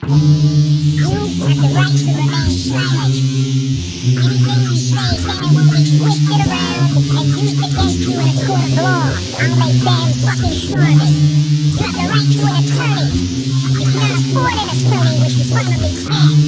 You have the right to remain silent. Anything you say can and will be twisted around and used against you in a court of law. I'm a damn fucking servant. You have the right to an attorney. You cannot afford an attorney, which you probably can't.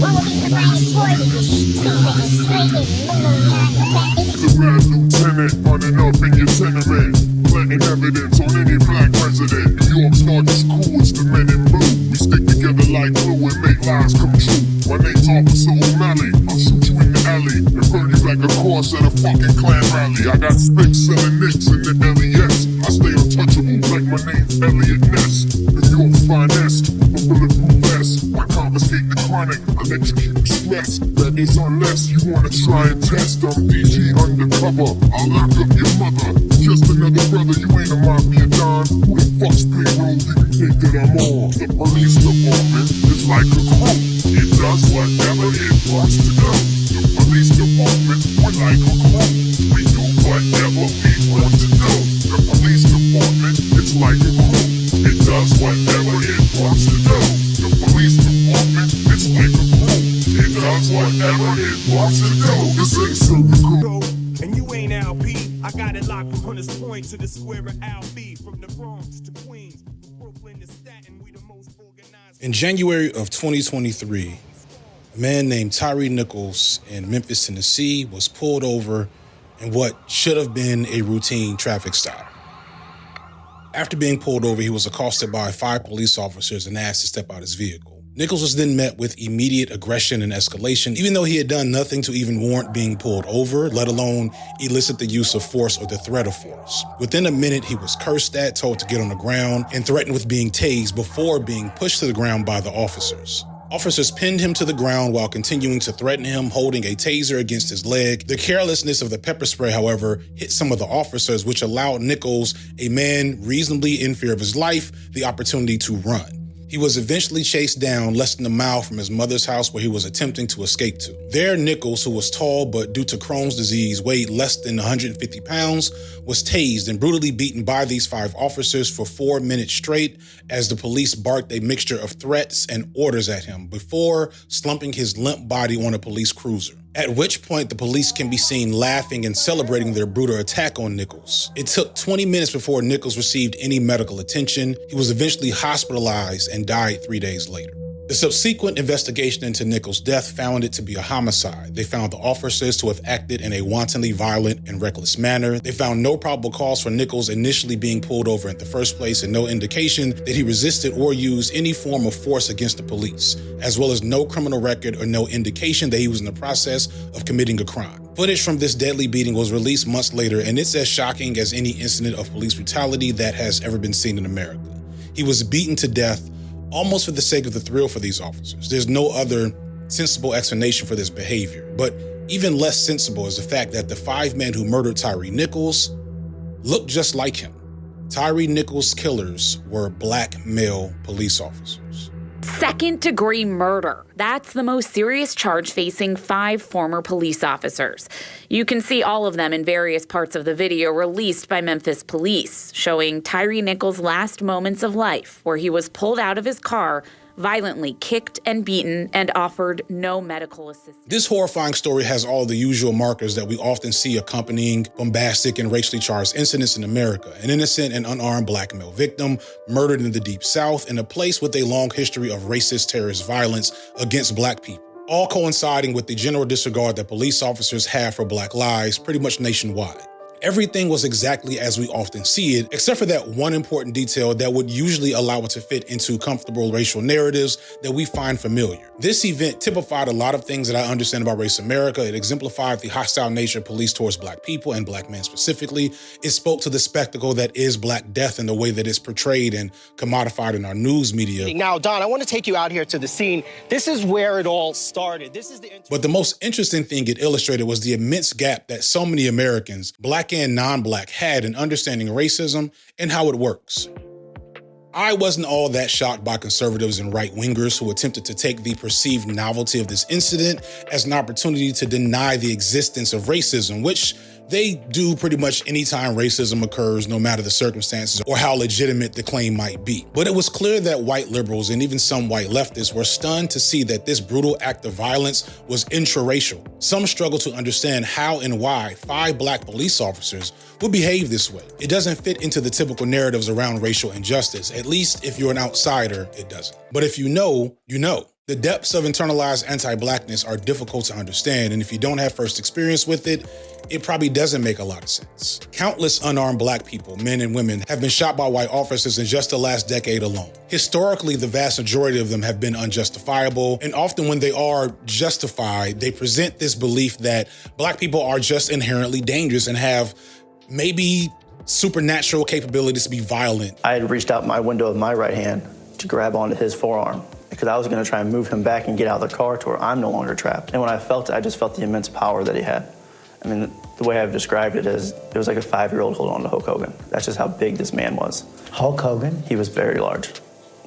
What will be provided for you, you stupid, slinking, moon-eyed The mad lieutenant running up in your tenement, planting evidence on any black resident. New York's largest crew is the men in blue. We stick together like glue and make lies come true. My name's Officer O'Malley. I'll shoot you in the alley and burn you like a corpse at a fucking Klan rally. I got spics selling nicks in the LES. I stay untouchable like my name's Elliot Ness. New York's finest, a bulletproof vest. I confiscate the chronic, I let you keep stressed. That is unless you wanna try and test. I'm DG undercover, I'll lock up your mother. Just another brother, you ain't a mafia don. Who the fuck's payroll do you think that I'm on? The police department is like a crew. It does whatever it wants to do. The police department, we're like a crew. We do whatever we want to do. The police department, it's like a crew. It does whatever it wants to do. The police department, it's like a crew. It does whatever it wants to do. This ain't surgical. And you ain't LP. I got it locked from Hunters Point to the square of LB. From the Bronx to Queens, Brooklyn to Staten, we the most organized. In January of 2023, a man named Tyre Nichols in Memphis, Tennessee was pulled over in what should have been a routine traffic stop. After being pulled over, he was accosted by 5 police officers and asked to step out his vehicle. Nichols was then met with immediate aggression and escalation, even though he had done nothing to even warrant being pulled over, let alone elicit the use of force or the threat of force. Within a minute, he was cursed at, told to get on the ground, and threatened with being tased before being pushed to the ground by the officers. Officers pinned him to the ground while continuing to threaten him, holding a taser against his leg. The carelessness of the pepper spray, however, hit some of the officers, which allowed Nichols, a man reasonably in fear of his life, the opportunity to run. He was eventually chased down less than a mile from his mother's house where he was attempting to escape to. There, Nichols, who was tall but due to Crohn's disease weighed less than 150 pounds, was tased and brutally beaten by these 5 officers for 4 minutes straight as the police barked a mixture of threats and orders at him before slumping his limp body on a police cruiser. At which point the police can be seen laughing and celebrating their brutal attack on Nichols. It took 20 minutes before Nichols received any medical attention. He was eventually hospitalized and died 3 days later. The subsequent investigation into Nichols' death found it to be a homicide. They found the officers to have acted in a wantonly violent and reckless manner. They found no probable cause for Nichols initially being pulled over in the first place and no indication that he resisted or used any form of force against the police, as well as no criminal record or no indication that he was in the process of committing a crime. Footage from this deadly beating was released months later, and it's as shocking as any incident of police brutality that has ever been seen in America. He was beaten to death almost for the sake of the thrill for these officers. There's no other sensible explanation for this behavior. But even less sensible is the fact that the 5 men who murdered Tyre Nichols looked just like him. Tyre Nichols' killers were black male police officers. Second-degree murder. That's the most serious charge facing 5 former police officers. You can see all of them in various parts of the video released by Memphis police, showing Tyre Nichols' last moments of life, where he was pulled out of his car, violently kicked and beaten, and offered no medical assistance. This horrifying story has all the usual markers that we often see accompanying bombastic and racially charged incidents in America. An innocent and unarmed black male victim murdered in the Deep South in a place with a long history of racist terrorist violence against black people, all coinciding with the general disregard that police officers have for black lives pretty much nationwide. Everything was exactly as we often see it, except for that one important detail that would usually allow it to fit into comfortable racial narratives that we find familiar. This event typified a lot of things that I understand about race America. It exemplified the hostile nature of police towards black people and black men specifically. It spoke to the spectacle that is black death and the way that it's portrayed and commodified in our news media. Now, Don, I want to take you out here to the scene. This is where it all started. But the most interesting thing it illustrated was the immense gap that so many Americans, black and non-black, had in understanding racism and how it works. I wasn't all that shocked by conservatives and right-wingers who attempted to take the perceived novelty of this incident as an opportunity to deny the existence of racism, which They do pretty much anytime racism occurs, no matter the circumstances or how legitimate the claim might be. But it was clear that white liberals and even some white leftists were stunned to see that this brutal act of violence was intraracial. Some struggle to understand how and why 5 black police officers would behave this way. It doesn't fit into the typical narratives around racial injustice. At least if you're an outsider, it doesn't. But if you know, you know. The depths of internalized anti-blackness are difficult to understand, and if you don't have first experience with it, it probably doesn't make a lot of sense. Countless unarmed black people, men and women, have been shot by white officers in just the last decade alone. Historically, the vast majority of them have been unjustifiable, and often when they are justified, they present this belief that black people are just inherently dangerous and have maybe supernatural capabilities to be violent. I had reached out my window of my right hand to grab onto his forearm, because I was going to try and move him back and get out of the car to where I'm no longer trapped. And when I felt it, I just felt the immense power that he had. I mean, the way I've described it is, it was like a 5-year-old holding on to Hulk Hogan. That's just how big this man was. Hulk Hogan? He was very large.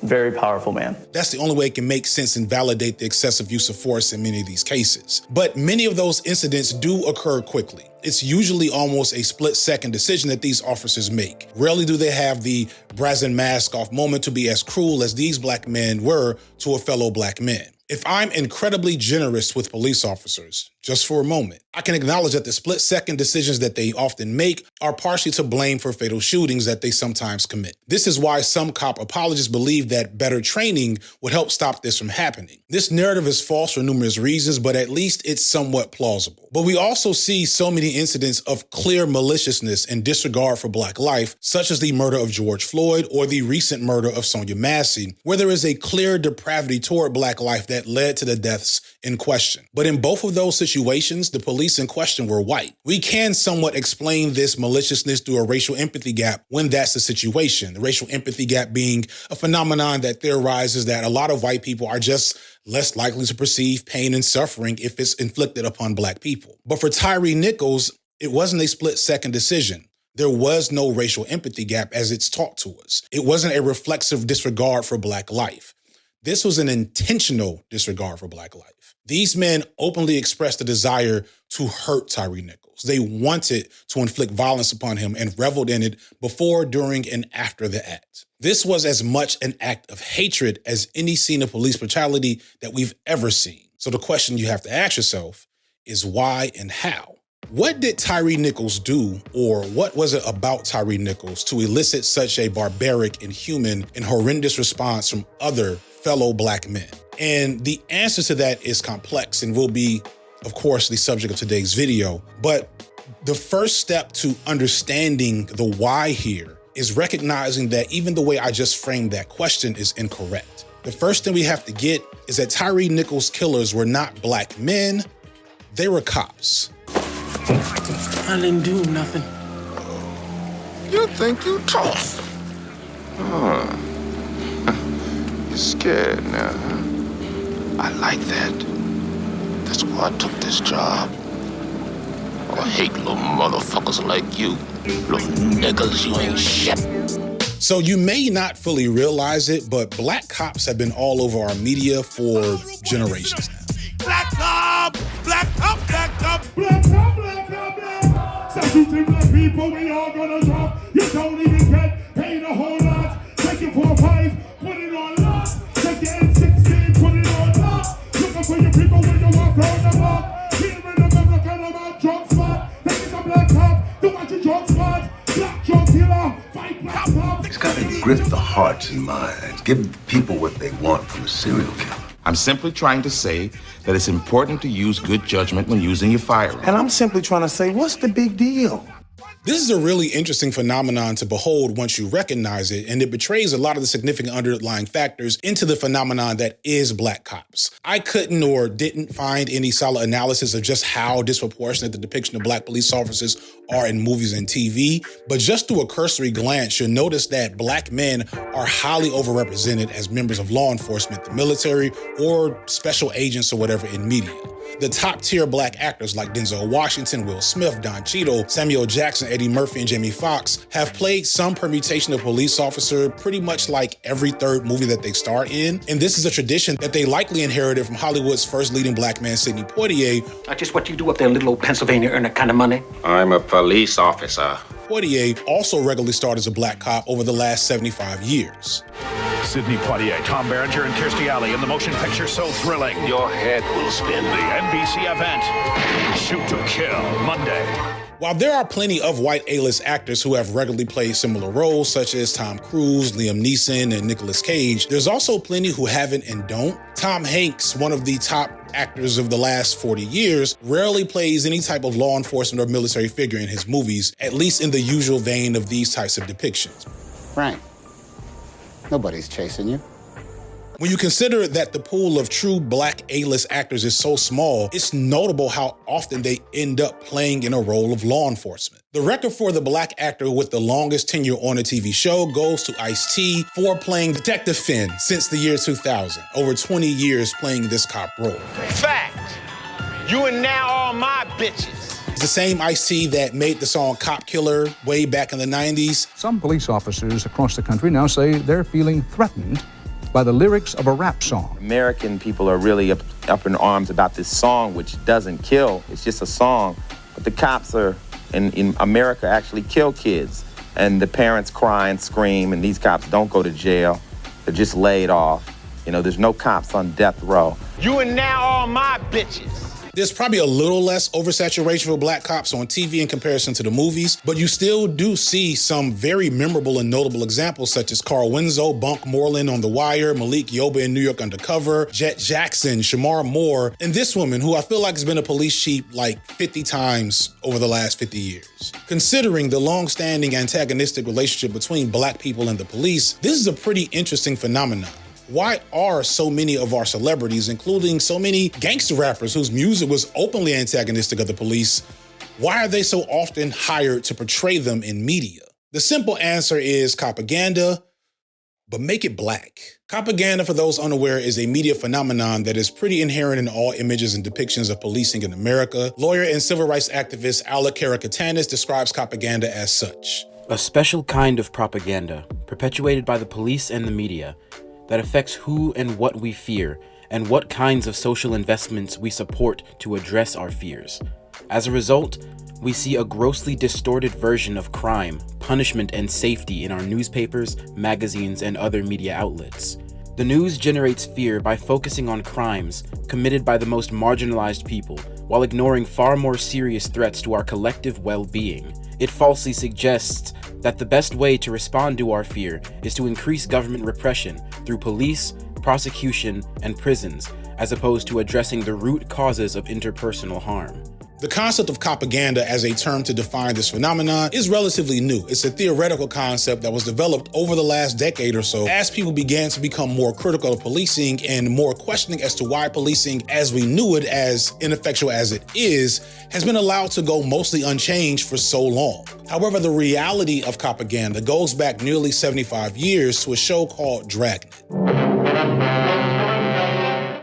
Very powerful man. That's the only way it can make sense and validate the excessive use of force in many of these cases. But many of those incidents do occur quickly. It's usually almost a split-second decision that these officers make. Rarely do they have the brazen mask off moment to be as cruel as these black men were to a fellow black man. If I'm incredibly generous with police officers, just for a moment, I can acknowledge that the split-second decisions that they often make are partially to blame for fatal shootings that they sometimes commit. This is why some cop apologists believe that better training would help stop this from happening. This narrative is false for numerous reasons, but at least it's somewhat plausible. But we also see so many incidents of clear maliciousness and disregard for black life, such as the murder of George Floyd or the recent murder of Sonia Massey, where there is a clear depravity toward black life that led to the deaths in question. But in both of those situations, the police in question were white. We can somewhat explain this maliciousness through a racial empathy gap when that's the situation. The racial empathy gap being a phenomenon that theorizes that a lot of white people are just less likely to perceive pain and suffering if it's inflicted upon black people. But for Tyre Nichols, it wasn't a split-second decision. There was no racial empathy gap as it's taught to us. It wasn't a reflexive disregard for black life. This was an intentional disregard for black life. These men openly expressed a desire to hurt Tyre Nichols. They wanted to inflict violence upon him and reveled in it before, during, and after the act. This was as much an act of hatred as any scene of police brutality that we've ever seen. So the question you have to ask yourself is why and how? What did Tyre Nichols do, or what was it about Tyre Nichols to elicit such a barbaric, inhuman, and horrendous response from other fellow black men? And the answer to that is complex and will be, of course, the subject of today's video. But the first step to understanding the why here is recognizing that even the way I just framed that question is incorrect. The first thing we have to get is that Tyre Nichols' killers were not black men, they were cops. I didn't do nothing. You think you tough? Huh. You're scared now, huh? I like that. That's why I took this job. I hate little motherfuckers like you. Little niggas, you ain't shit. So you may not fully realize it, but black cops have been all over our media for generations now. Black cop, black cop, black cop. Black cop, black cop, black cop. Stop shooting black people, we all gonna drop. You don't even get paid a whole lot. Take it 4-5, put it on lock. Take your N16, put it on lock. Looking for your people when you walk round the block. Here in America, about drug spot. That is a black cop, do what you drug spot. Black drug dealer, fight black cops. It's got to grip the hearts and minds. Give people what they want from a serial killer. I'm simply trying to say that it's important to use good judgment when using your firearm. And I'm simply trying to say, what's the big deal? This is a really interesting phenomenon to behold once you recognize it, and it betrays a lot of the significant underlying factors into the phenomenon that is black cops. I couldn't or didn't find any solid analysis of just how disproportionate the depiction of black police officers are in movies and TV, but just through a cursory glance, you'll notice that black men are highly overrepresented as members of law enforcement, the military, or special agents or whatever in media. The top-tier black actors like Denzel Washington, Will Smith, Don Cheadle, Samuel Jackson, Eddie Murphy, and Jamie Foxx have played some permutation of police officer pretty much like every third movie that they star in. And this is a tradition that they likely inherited from Hollywood's first leading black man, Sidney Poitier. Just what you do up there in little old Pennsylvania, earn that kind of money? I'm a police officer. Poitier also regularly starred as a black cop over the last 75 years. Sidney Poitier, Tom Berenger, and Kirstie Alley in the motion picture So Thrilling. Your head will spin. The NBC event, Shoot to Kill, Monday. While there are plenty of white A-list actors who have regularly played similar roles, such as Tom Cruise, Liam Neeson, and Nicolas Cage, there's also plenty who haven't and don't. Tom Hanks, one of the top actors of the last 40 years, rarely plays any type of law enforcement or military figure in his movies, at least in the usual vein of these types of depictions. Frank, nobody's chasing you. When you consider that the pool of true black A-list actors is so small, it's notable how often they end up playing in a role of law enforcement. The record for the black actor with the longest tenure on a TV show goes to Ice-T for playing Detective Finn since the year 2000, over 20 years playing this cop role. Fact, you and now all my bitches. It's the same Ice-T that made the song Cop Killer way back in the 90s. Some police officers across the country now say they're feeling threatened by the lyrics of a rap song. American people are really up in arms about this song, which doesn't kill. It's just a song. But the cops are, in America, actually kill kids. And the parents cry and scream, and these cops don't go to jail. They're just laid off. You know, there's no cops on death row. You and now all my bitches. There's probably a little less oversaturation for black cops on TV in comparison to the movies, but you still do see some very memorable and notable examples such as Carl Winslow, Bunk Moreland on The Wire, Malik Yoba in New York Undercover, Jet Jackson, Shamar Moore, and this woman who I feel like has been a police chief like 50 times over the last 50 years. Considering the long-standing antagonistic relationship between black people and the police, this is a pretty interesting phenomenon. Why are so many of our celebrities, including so many gangster rappers whose music was openly antagonistic of the police, why are they so often hired to portray them in media? The simple answer is propaganda, but make it black. Propaganda, for those unaware, is a media phenomenon that is pretty inherent in all images and depictions of policing in America. Lawyer and civil rights activist Alec Karakatanis describes propaganda as such. A special kind of propaganda, perpetuated by the police and the media, that affects who and what we fear, and what kinds of social investments we support to address our fears. As a result, we see a grossly distorted version of crime, punishment, and safety in our newspapers, magazines, and other media outlets. The news generates fear by focusing on crimes committed by the most marginalized people, while ignoring far more serious threats to our collective well-being. It falsely suggests that the best way to respond to our fear is to increase government repression through police, prosecution, and prisons, as opposed to addressing the root causes of interpersonal harm. The concept of propaganda as a term to define this phenomenon is relatively new. It's a theoretical concept that was developed over the last decade or so as people began to become more critical of policing and more questioning as to why policing as we knew it, as ineffectual as it is, has been allowed to go mostly unchanged for so long. However, the reality of propaganda goes back nearly 75 years to a show called Dragnet.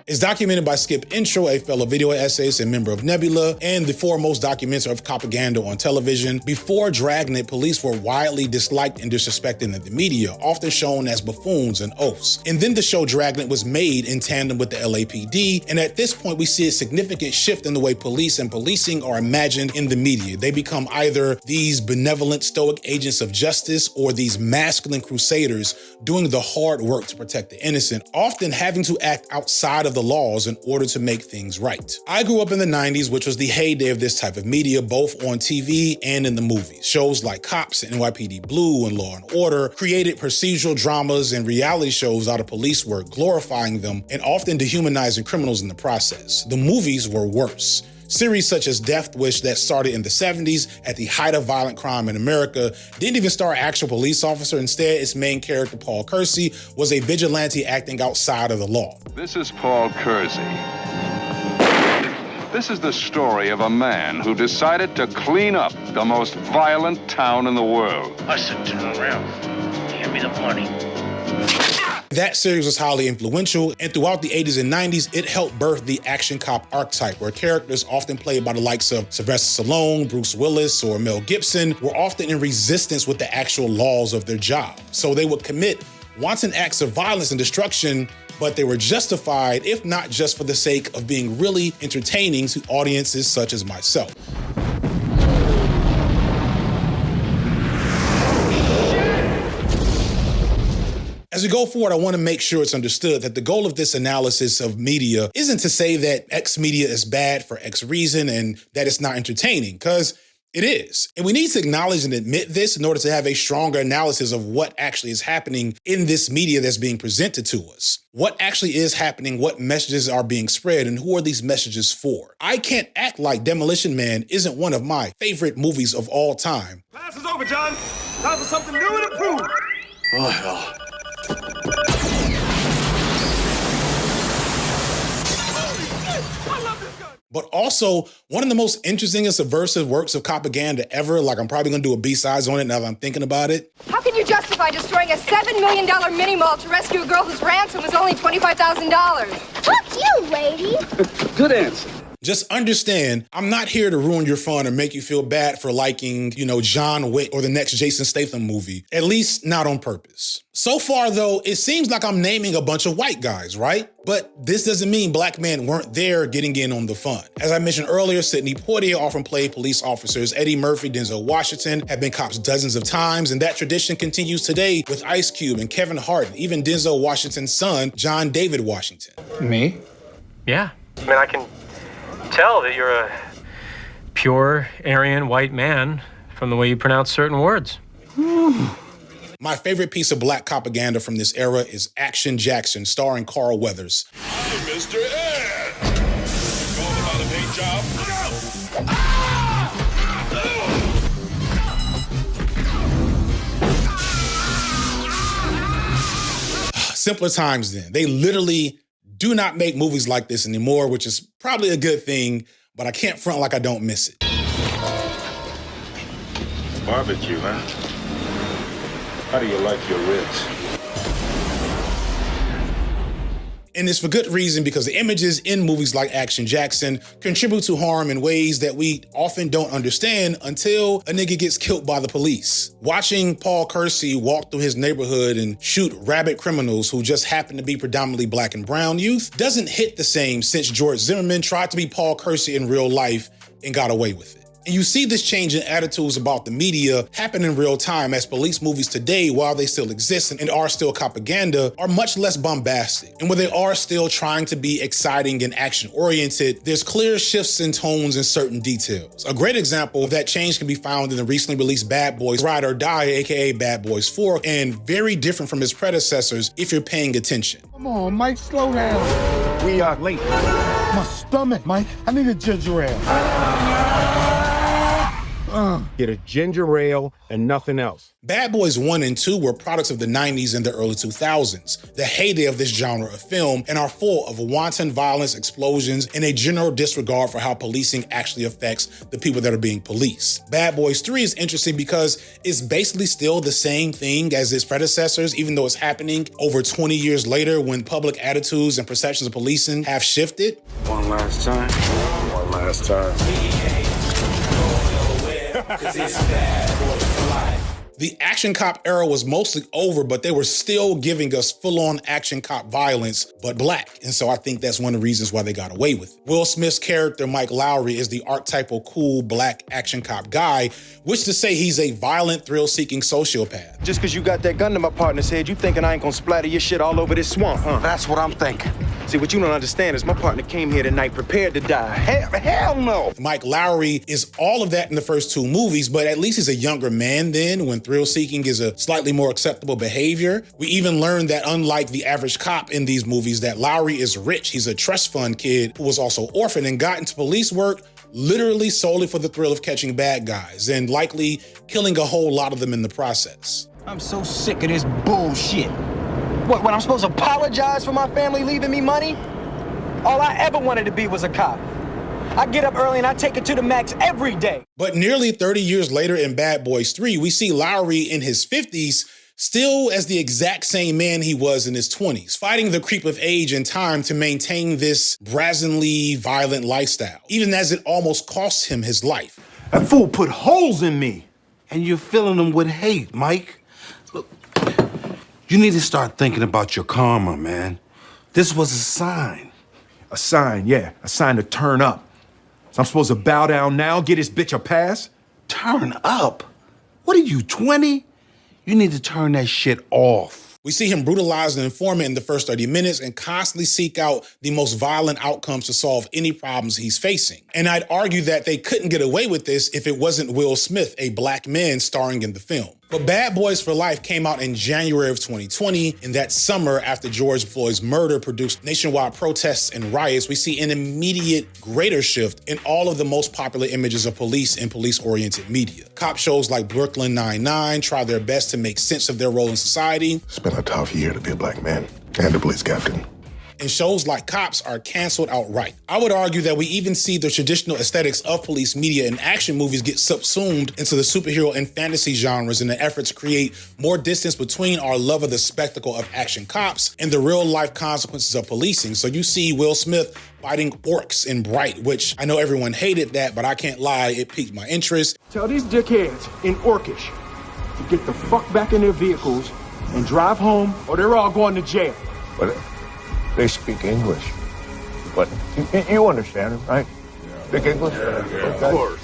It's documented by Skip Intro, a fellow video essayist and member of Nebula, and the foremost documenter of propaganda on television. Before Dragnet, police were widely disliked and disrespected in the media, often shown as buffoons and oafs. And then the show Dragnet was made in tandem with the LAPD, and at this point we see a significant shift in the way police and policing are imagined in the media. They become either these benevolent, stoic agents of justice or these masculine crusaders doing the hard work to protect the innocent, often having to act outside of the laws in order to make things right. I grew up in the 90s, which was the heyday of this type of media, both on TV and in the movies. Shows like Cops and NYPD Blue and Law & Order created procedural dramas and reality shows out of police work, glorifying them and often dehumanizing criminals in the process. The movies were worse. Series such as Death Wish that started in the 70s at the height of violent crime in America didn't even star an actual police officer. Instead, its main character, Paul Kersey, was a vigilante acting outside of the law. This is Paul Kersey. This is the story of a man who decided to clean up the most violent town in the world. I said turn around. Hand me the money. That series was highly influential, and throughout the 80s and 90s, it helped birth the action cop archetype, where characters often played by the likes of Sylvester Stallone, Bruce Willis, or Mel Gibson were often in resistance with the actual laws of their job. So they would commit wanton acts of violence and destruction, but they were justified, if not just for the sake of being really entertaining to audiences such as myself. As we go forward, I want to make sure it's understood that the goal of this analysis of media isn't to say that X media is bad for X reason and that it's not entertaining, because it is. And we need to acknowledge and admit this in order to have a stronger analysis of what actually is happening in this media that's being presented to us. What actually is happening, what messages are being spread, and who are these messages for? I Can't Act Like Demolition Man isn't one of my favorite movies of all time. Class is over, John. Time for something new and improved. Oh, hell. But also, one of the most interesting and subversive works of propaganda ever. Like, I'm probably gonna do a B-sides on it now that I'm thinking about it. How can you justify destroying a $7 million mini-mall to rescue a girl whose ransom was only $25,000? Fuck you, lady. Good answer. Just understand, I'm not here to ruin your fun or make you feel bad for liking, John Wick or the next Jason Statham movie. At least not on purpose. So far, though, it seems like I'm naming a bunch of white guys, right? But this doesn't mean black men weren't there getting in on the fun. As I mentioned earlier, Sidney Poitier often played police officers. Eddie Murphy, Denzel Washington have been cops dozens of times, and that tradition continues today with Ice Cube and Kevin Hart, and even Denzel Washington's son, John David Washington. Me? Yeah. I mean, I can tell that you're a pure Aryan white man from the way you pronounce certain words. My favorite piece of black propaganda from this era is Action Jackson, starring Carl Weathers. Hey, Mr. Ed! Going about a paint job? Simpler times then. They literally do not make movies like this anymore, which is probably a good thing, but I can't front like I don't miss it. Barbecue, huh? How do you like your ribs? And it's for good reason, because the images in movies like Action Jackson contribute to harm in ways that we often don't understand until a nigga gets killed by the police. Watching Paul Kersey walk through his neighborhood and shoot rabid criminals who just happen to be predominantly black and brown youth doesn't hit the same since George Zimmerman tried to be Paul Kersey in real life and got away with it. And you see this change in attitudes about the media happen in real time as police movies today, while they still exist and are still propaganda, are much less bombastic. And where they are still trying to be exciting and action-oriented, there's clear shifts in tones and certain details. A great example of that change can be found in the recently released Bad Boys Ride or Die, aka Bad Boys 4, and very different from its predecessors if you're paying attention. Come on, Mike, slow down. We are late. My stomach, Mike. I need a ginger ale. Get a ginger ale and nothing else. Bad Boys 1 and 2 were products of the 90s and the early 2000s, the heyday of this genre of film, and are full of wanton violence, explosions, and a general disregard for how policing actually affects the people that are being policed. Bad Boys 3 is interesting because it's basically still the same thing as its predecessors, even though it's happening over 20 years later when public attitudes and perceptions of policing have shifted. One last time. One last time. The action cop era was mostly over, but they were still giving us full-on action cop violence, but black. And so I think that's one of the reasons why they got away with it. Will Smith's character, Mike Lowry, is the archetypal cool black action cop guy, which to say he's a violent, thrill-seeking sociopath. Just because you got that gun to my partner's head, you thinking I ain't gonna splatter your shit all over this swamp, huh? That's what I'm thinking. See, what you don't understand is my partner came here tonight prepared to die. Hell no! Mike Lowry is all of that in the first two movies, but at least he's a younger man then, when thrill-seeking is a slightly more acceptable behavior. We even learned that unlike the average cop in these movies, that Lowry is rich. He's a trust fund kid who was also orphaned and got into police work literally solely for the thrill of catching bad guys, and likely killing a whole lot of them in the process. I'm so sick of this bullshit. What, when I'm supposed to apologize for my family leaving me money? All I ever wanted to be was a cop. I get up early and I take it to the max every day. But nearly 30 years later in Bad Boys 3, we see Lowry in his 50s still as the exact same man he was in his 20s, fighting the creep of age and time to maintain this brazenly violent lifestyle, even as it almost cost him his life. That fool put holes in me. And you're filling them with hate, Mike. Look, you need to start thinking about your karma, man. This was a sign. A sign, yeah. A sign to turn up. So I'm supposed to bow down now, get this bitch a pass? Turn up? What are you, 20? You need to turn that shit off. We see him brutalize an informant in the first 30 minutes and constantly seek out the most violent outcomes to solve any problems he's facing. And I'd argue that they couldn't get away with this if it wasn't Will Smith, a black man starring in the film. But Bad Boys for Life came out in January of 2020, and that summer after George Floyd's murder produced nationwide protests and riots, we see an immediate greater shift in all of the most popular images of police in police-oriented media. Cop shows like Brooklyn Nine-Nine try their best to make sense of their role in society. It's been a tough year to be a black man and a police captain. And shows like Cops are canceled outright. I would argue that we even see the traditional aesthetics of police media and action movies get subsumed into the superhero and fantasy genres in an effort to create more distance between our love of the spectacle of action cops and the real life consequences of policing. So you see Will Smith fighting orcs in Bright, which I know everyone hated that, but I can't lie, it piqued my interest. Tell these dickheads in Orcish to get the fuck back in their vehicles and drive home, or they're all going to jail. But they speak English. But you understand it, right? Speak English? Of course.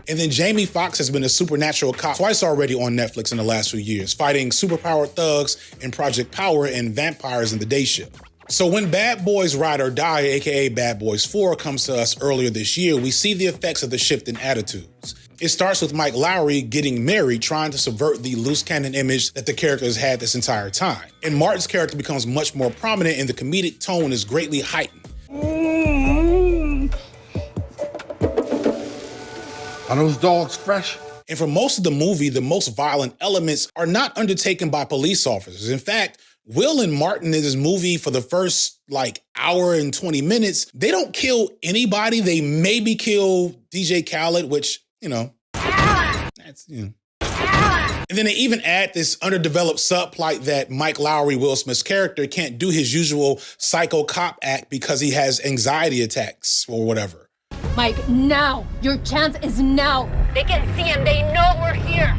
And then Jamie Foxx has been a supernatural cop twice already on Netflix in the last few years, fighting superpowered thugs in Project Power and vampires in The Day Shift. So when Bad Boys Ride or Die, aka Bad Boys 4, comes to us earlier this year, we see the effects of the shift in attitudes. It starts with Mike Lowry getting married, trying to subvert the loose cannon image that the character has had this entire time. And Martin's character becomes much more prominent and the comedic tone is greatly heightened. Are those dogs fresh? And for most of the movie, the most violent elements are not undertaken by police officers. In fact, Will and Martin in this movie for the first hour and 20 minutes, they don't kill anybody. They maybe kill DJ Khaled, which, that's. And then they even add this underdeveloped subplot that Mike Lowry, Will Smith's character, can't do his usual psycho cop act because he has anxiety attacks or whatever. Mike, now. Your chance is now. They can see him. They know we're here.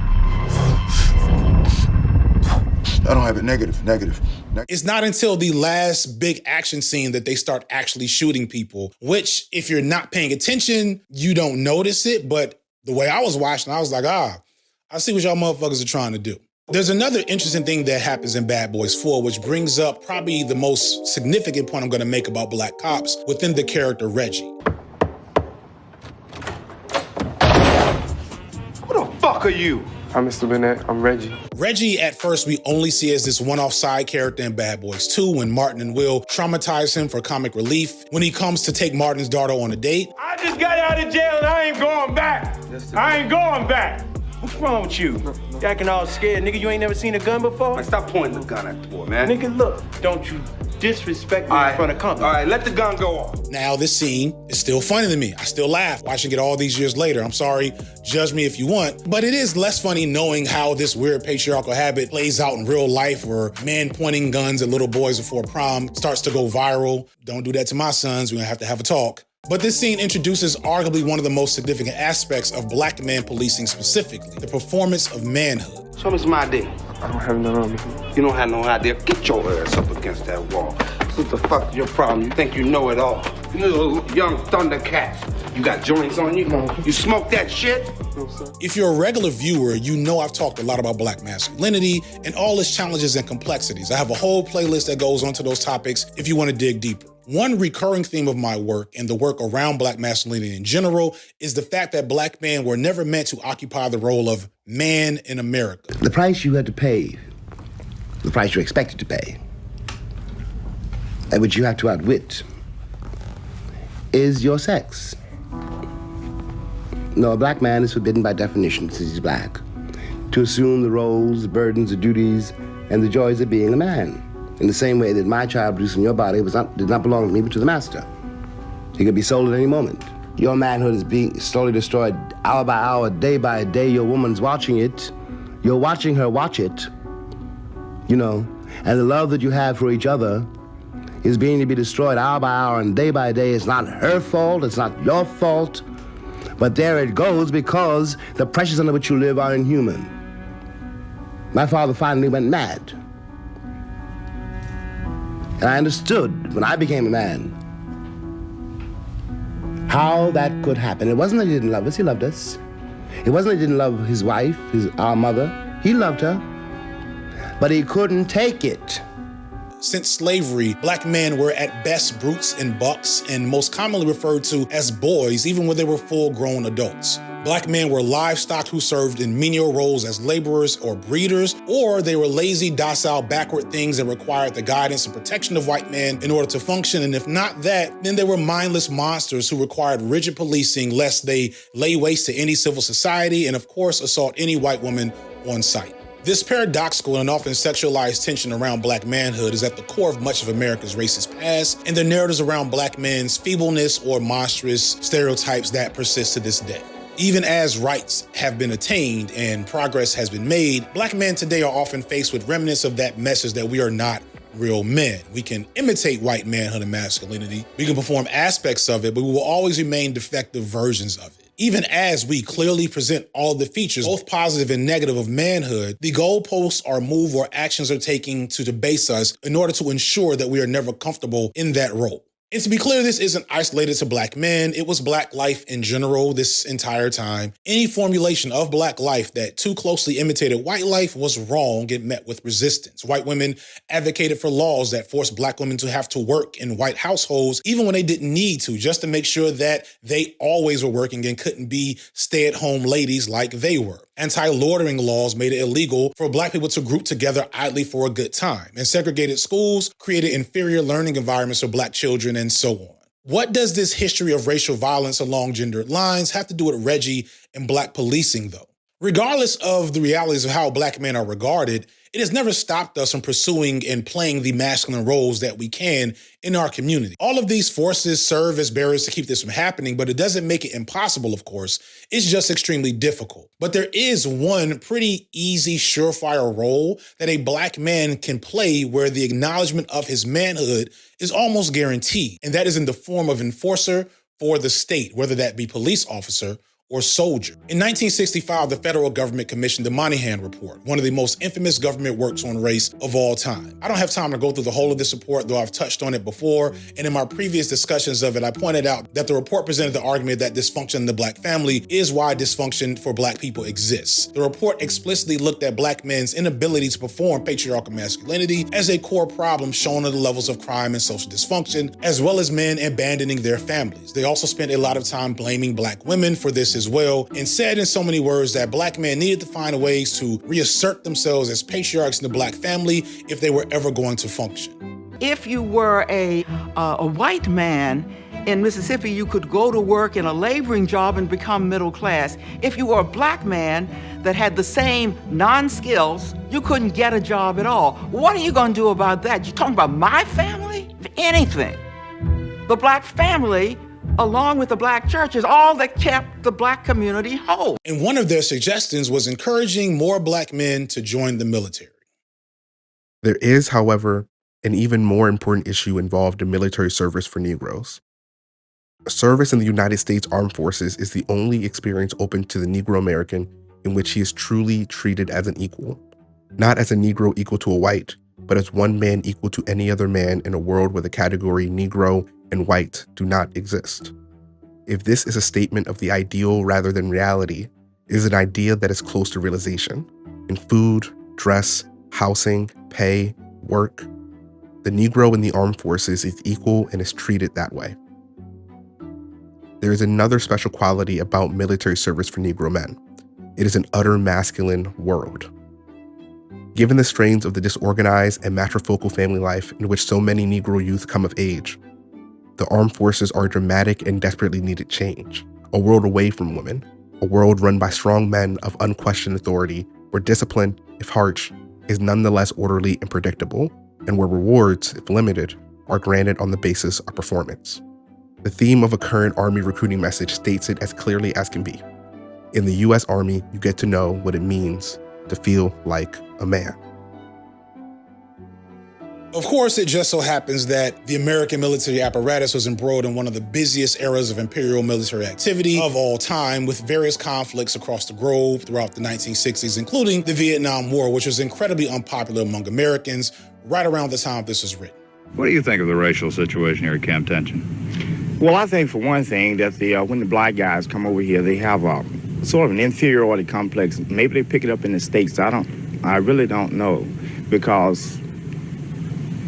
I don't have it. Negative. It's not until the last big action scene that they start actually shooting people, which if you're not paying attention, you don't notice it. But the way I was watching, I was like, I see what y'all motherfuckers are trying to do. There's another interesting thing that happens in Bad Boys 4, which brings up probably the most significant point I'm gonna make about black cops within the character Reggie. Who the fuck are you? I'm Mr. Bennett. I'm Reggie. Reggie, at first, we only see as this one-off side character in Bad Boys 2 when Martin and Will traumatize him for comic relief when he comes to take Martin's daughter on a date. I just got out of jail and I ain't going back. I ain't going back. What's wrong with you? You acting all scared, nigga. You ain't never seen a gun before? Man, stop pointing the gun at the boy, man. Nigga, look. Don't you disrespect me in front of company. All right, let the gun go off. Now, this scene is still funny to me. I still laugh watching it all these years later. I'm sorry, judge me if you want. But it is less funny knowing how this weird patriarchal habit plays out in real life where men pointing guns at little boys before prom starts to go viral. Don't do that to my sons. We're gonna have to have a talk. But this scene introduces arguably one of the most significant aspects of black man policing specifically, the performance of manhood. Show me some ID. I don't have none on me. You don't have no idea. Get your ass up against that wall. What the fuck is your problem? You think you know it all? You little young Thundercats. You got joints on you? No. You smoke that shit? No, sir. If you're a regular viewer, you know I've talked a lot about black masculinity and all its challenges and complexities. I have a whole playlist that goes onto those topics if you want to dig deeper. One recurring theme of my work and the work around black masculinity in general is the fact that black men were never meant to occupy the role of man in America. The price you had to pay, the price you're expected to pay, and which you have to outwit, is your sex. No, a black man is forbidden by definition, since he's black, to assume the roles, the burdens, the duties, and the joys of being a man. In the same way that my child produced in your body did not belong to me, but to the master. He could be sold at any moment. Your manhood is being slowly destroyed hour by hour, day by day. Your woman's watching it. You're watching her watch it. You know, and the love that you have for each other is being to be destroyed hour by hour and day by day. It's not her fault, it's not your fault, but there it goes because the pressures under which you live are inhuman. My father finally went mad. And I understood when I became a man how that could happen. It wasn't that he didn't love us, he loved us. It wasn't that he didn't love his wife, our mother. He loved her, but he couldn't take it. Since slavery, black men were at best brutes and bucks and most commonly referred to as boys, even when they were full-grown adults. Black men were livestock who served in menial roles as laborers or breeders, or they were lazy, docile, backward things that required the guidance and protection of white men in order to function. And if not that, then they were mindless monsters who required rigid policing lest they lay waste to any civil society and, of course, assault any white woman on sight. This paradoxical and often sexualized tension around black manhood is at the core of much of America's racist past and the narratives around black men's feebleness or monstrous stereotypes that persist to this day. Even as rights have been attained and progress has been made, black men today are often faced with remnants of that message that we are not real men. We can imitate white manhood and masculinity. We can perform aspects of it, but we will always remain defective versions of it. Even as we clearly present all the features, both positive and negative, of manhood, the goalposts are moved or actions are taken to debase us in order to ensure that we are never comfortable in that role. And to be clear, this isn't isolated to black men. It was black life in general this entire time. Any formulation of black life that too closely imitated white life was wrong and met with resistance. White women advocated for laws that forced black women to have to work in white households, even when they didn't need to, just to make sure that they always were working and couldn't be stay-at-home ladies like they were. Anti-loitering laws made it illegal for black people to group together idly for a good time. And segregated schools created inferior learning environments for black children, and so on. What does this history of racial violence along gendered lines have to do with Reggie and black policing, though? Regardless of the realities of how black men are regarded, it has never stopped us from pursuing and playing the masculine roles that we can in our community. All of these forces serve as barriers to keep this from happening, but it doesn't make it impossible, of course. It's just extremely difficult. But there is one pretty easy, surefire role that a black man can play where the acknowledgement of his manhood is almost guaranteed, and that is in the form of enforcer for the state, whether that be police officer or soldier. In 1965, the federal government commissioned the Moynihan Report, one of the most infamous government works on race of all time. I don't have time to go through the whole of this report, though I've touched on it before, and in my previous discussions of it, I pointed out that the report presented the argument that dysfunction in the black family is why dysfunction for black people exists. The report explicitly looked at black men's inability to perform patriarchal masculinity as a core problem shown in the levels of crime and social dysfunction, as well as men abandoning their families. They also spent a lot of time blaming black women for this as well, and said in so many words that black men needed to find ways to reassert themselves as patriarchs in the black family if they were ever going to function. If you were a white man in Mississippi, you could go to work in a laboring job and become middle class. If you were a black man that had the same non-skills, you couldn't get a job at all. What are you going to do about that? You're talking about my family? Anything. The black family, along with the black church, is all that kept the black community whole. And one of their suggestions was encouraging more black men to join the military. There is, however, an even more important issue involved in military service for Negroes. Service in the United States Armed Forces is the only experience open to the Negro American in which he is truly treated as an equal. Not as a Negro equal to a white, but as one man equal to any other man in a world where the category Negro and white do not exist. If this is a statement of the ideal rather than reality, it is an idea that is close to realization. In food, dress, housing, pay, work, the Negro in the armed forces is equal and is treated that way. There is another special quality about military service for Negro men. It is an utter masculine world. Given the strains of the disorganized and matrifocal family life in which so many Negro youth come of age, the armed forces are a dramatic and desperately needed change. A world away from women, a world run by strong men of unquestioned authority, where discipline, if harsh, is nonetheless orderly and predictable, and where rewards, if limited, are granted on the basis of performance. The theme of a current Army recruiting message states it as clearly as can be. In the U.S. Army, you get to know what it means to feel like a man. Of course, it just so happens that the American military apparatus was embroiled in one of the busiest eras of imperial military activity of all time, with various conflicts across the globe throughout the 1960s, including the Vietnam War, which was incredibly unpopular among Americans right around the time this was written. What do you think of the racial situation here at Camp Tension? Well, I think for one thing that when the black guys come over here, they have a sort of an inferiority complex. Maybe they pick it up in the States. I really don't know, because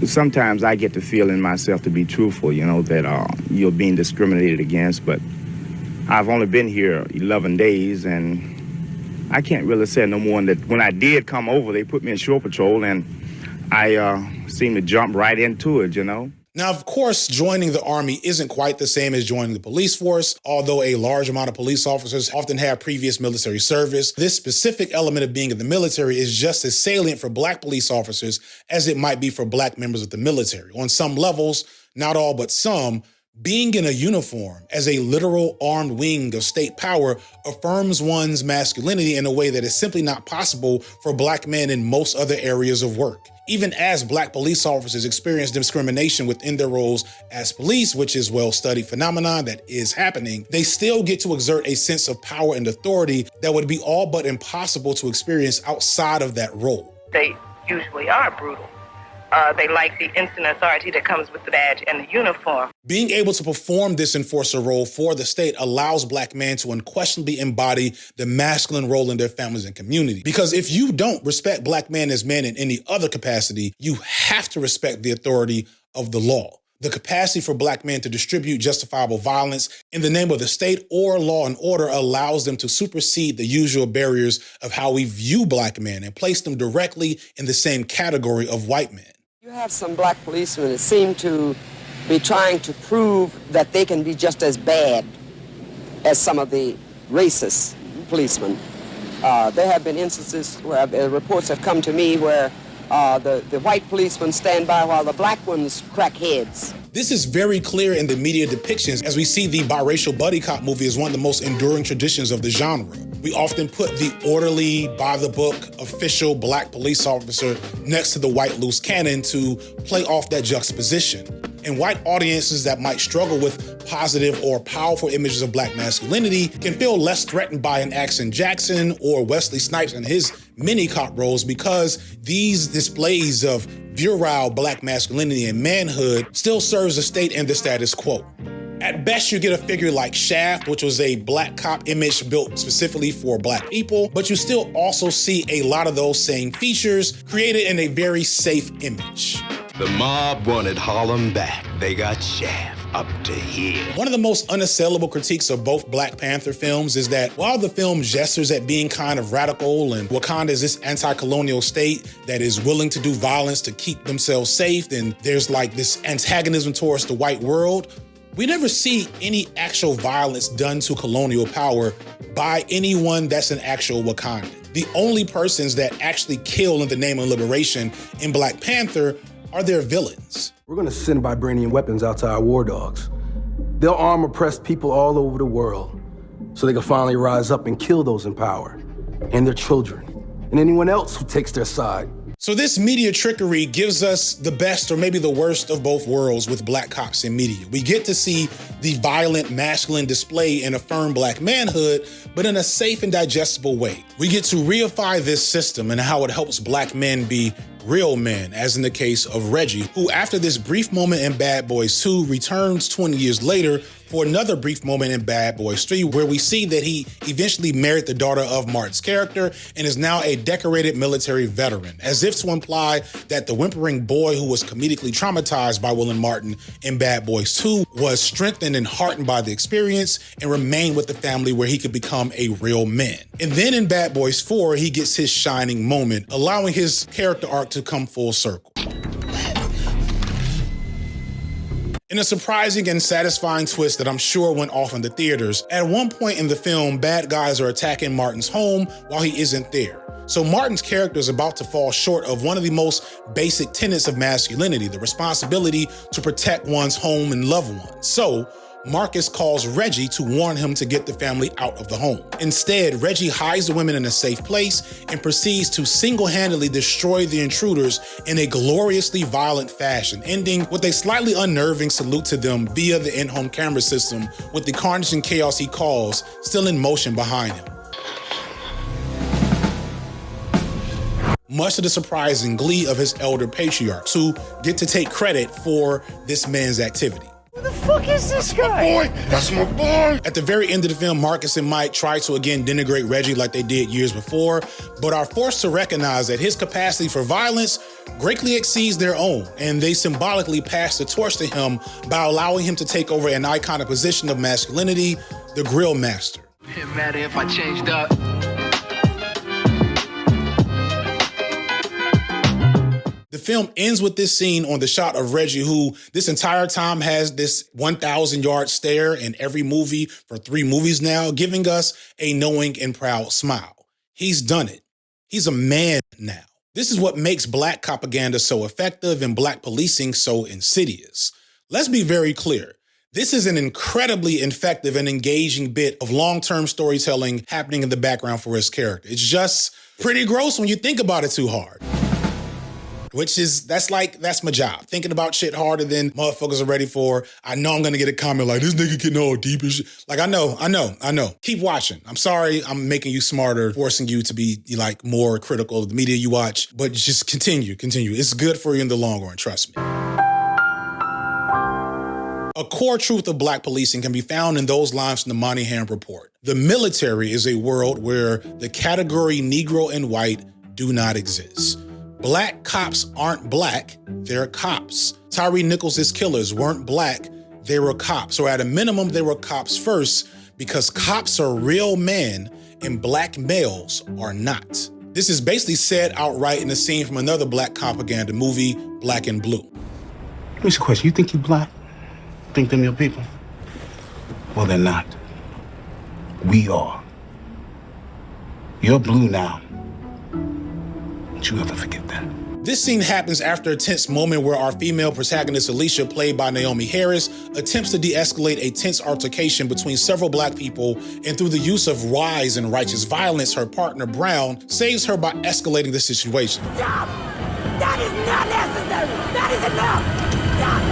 sometimes I get the feeling myself to be truthful, that you're being discriminated against. But I've only been here 11 days, and I can't really say no more than that when I did come over, they put me in shore patrol, and I seemed to jump right into it, Now, of course, joining the Army isn't quite the same as joining the police force, although a large amount of police officers often have previous military service. This specific element of being in the military is just as salient for Black police officers as it might be for Black members of the military. On some levels, not all but some, being in a uniform as a literal armed wing of state power affirms one's masculinity in a way that is simply not possible for Black men in most other areas of work. Even as Black police officers experience discrimination within their roles as police, which is a well-studied phenomenon that is happening, they still get to exert a sense of power and authority that would be all but impossible to experience outside of that role. They usually are brutal. They like the instant authority that comes with the badge and the uniform. Being able to perform this enforcer role for the state allows Black men to unquestionably embody the masculine role in their families and community. Because if you don't respect Black men as men in any other capacity, you have to respect the authority of the law. The capacity for Black men to distribute justifiable violence in the name of the state or law and order allows them to supersede the usual barriers of how we view Black men and place them directly in the same category of white men. You have some Black policemen that seem to be trying to prove that they can be just as bad as some of the racist policemen. There have been instances where reports have come to me where the white policemen stand by while the Black ones crack heads. This is very clear in the media depictions, as we see the biracial buddy cop movie as one of the most enduring traditions of the genre. We often put the orderly, by-the-book, official Black police officer next to the white loose cannon to play off that juxtaposition. And white audiences that might struggle with positive or powerful images of Black masculinity can feel less threatened by an Action Jackson or Wesley Snipes and his mini cop roles, because these displays of virile Black masculinity and manhood still serves the state and the status quo. At best, you get a figure like Shaft, which was a Black cop image built specifically for Black people, but you still also see a lot of those same features created in a very safe image. The mob wanted Harlem back. They got Shaft up to here. One of the most unassailable critiques of both Black Panther films is that while the film gestures at being kind of radical and Wakanda is this anti-colonial state that is willing to do violence to keep themselves safe, and there's like this antagonism towards the white world, we never see any actual violence done to colonial power by anyone that's an actual Wakandan. The only persons that actually kill in the name of liberation in Black Panther are their villains. We're gonna send vibranium weapons out to our war dogs. They'll arm oppressed people all over the world so they can finally rise up and kill those in power and their children and anyone else who takes their side. So this media trickery gives us the best or maybe the worst of both worlds with Black cops in media. We get to see the violent masculine display and affirm Black manhood, but in a safe and digestible way. We get to reify this system and how it helps Black men be real men, as in the case of Reggie, who after this brief moment in Bad Boys 2 returns 20 years later for another brief moment in Bad Boys 3, where we see that he eventually married the daughter of Martin's character and is now a decorated military veteran, as if to imply that the whimpering boy who was comedically traumatized by Will and Martin in Bad Boys 2 was strengthened and heartened by the experience and remained with the family where he could become a real man. And then in Bad Boys 4, he gets his shining moment, allowing his character arc to come full circle. In a surprising and satisfying twist that I'm sure went off in the theaters, at one point in the film, bad guys are attacking Martin's home while he isn't there. So Martin's character is about to fall short of one of the most basic tenets of masculinity, the responsibility to protect one's home and loved ones. So Marcus calls Reggie to warn him to get the family out of the home. Instead, Reggie hides the women in a safe place and proceeds to single-handedly destroy the intruders in a gloriously violent fashion, ending with a slightly unnerving salute to them via the in-home camera system, with the carnage and chaos he caused still in motion behind him. Much to the surprise and glee of his elder patriarchs, who get to take credit for this man's activity. Who the fuck is this guy? That's my boy. At the very end of the film, Marcus and Mike try to again denigrate Reggie like they did years before, but are forced to recognize that his capacity for violence greatly exceeds their own, and they symbolically pass the torch to him by allowing him to take over an iconic position of masculinity, the grill master. It matter if I changed up. The film ends with this scene on the shot of Reggie, who this entire time has this 1,000-yard stare in every movie for 3 movies now, giving us a knowing and proud smile. He's done it. He's a man now. This is what makes black propaganda so effective and black policing so insidious. Let's be very clear. This is an incredibly effective and engaging bit of long-term storytelling happening in the background for his character. It's just pretty gross when you think about it too hard. That's my job. Thinking about shit harder than motherfuckers are ready for. I know I'm gonna get a comment like, this nigga getting all deep and shit. Like, I know. Keep watching. I'm sorry I'm making you smarter, forcing you to be like more critical of the media you watch, but just continue. It's good for you in the long run, trust me. A core truth of black policing can be found in those lines from the Moynihan Report. The military is a world where the category Negro and white do not exist. Black cops aren't black, they're cops. Tyree Nichols' killers weren't black, they were cops. Or at a minimum, they were cops first, because cops are real men and black males are not. This is basically said outright in a scene from another black propaganda movie, Black and Blue. Let me ask you a question. You think you black? Think them your people? Well, they're not. We are. You're blue now. Don't you ever forget that. This scene happens after a tense moment where our female protagonist, Alicia, played by Naomi Harris, attempts to de-escalate a tense altercation between several black people, and through the use of wise and righteous violence, her partner, Brown, saves her by escalating the situation. Stop! That is not necessary! That is enough! Stop!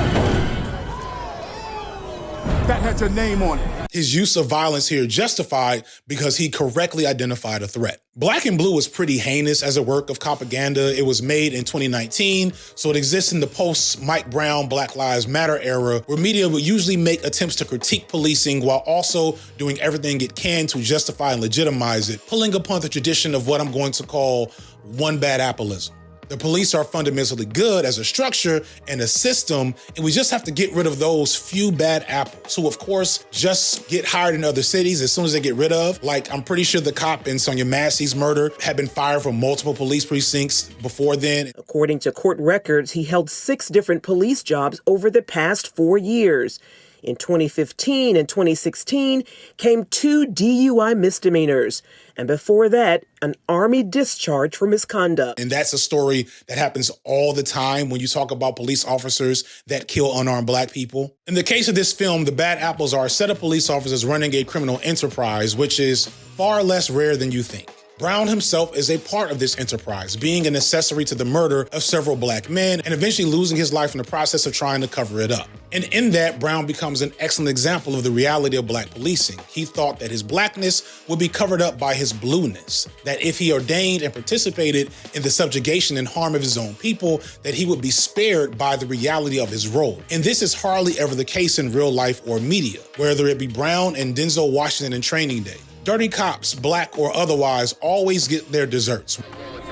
That had your name on it. His use of violence here justified because he correctly identified a threat. Black and Blue was pretty heinous as a work of propaganda. It was made in 2019, so it exists in the post-Mike Brown Black Lives Matter era, where media would usually make attempts to critique policing while also doing everything it can to justify and legitimize it, pulling upon the tradition of what I'm going to call one bad appleism. The police are fundamentally good as a structure and a system, and we just have to get rid of those few bad apples who, of course, just get hired in other cities as soon as they get rid of. Like, I'm pretty sure the cop in Sonia Massey's murder had been fired from multiple police precincts before then. According to court records, he held 6 different police jobs over the past 4 years. In 2015 and 2016 came 2 DUI misdemeanors, and before that, an Army discharge for misconduct. And that's a story that happens all the time when you talk about police officers that kill unarmed black people. In the case of this film, the bad apples are a set of police officers running a criminal enterprise, which is far less rare than you think. Brown himself is a part of this enterprise, being an accessory to the murder of several black men and eventually losing his life in the process of trying to cover it up. And in that, Brown becomes an excellent example of the reality of black policing. He thought that his blackness would be covered up by his blueness, that if he ordained and participated in the subjugation and harm of his own people, that he would be spared by the reality of his role. And this is hardly ever the case in real life or media, whether it be Brown and Denzel Washington in Training Day. Dirty cops, black or otherwise, always get their desserts.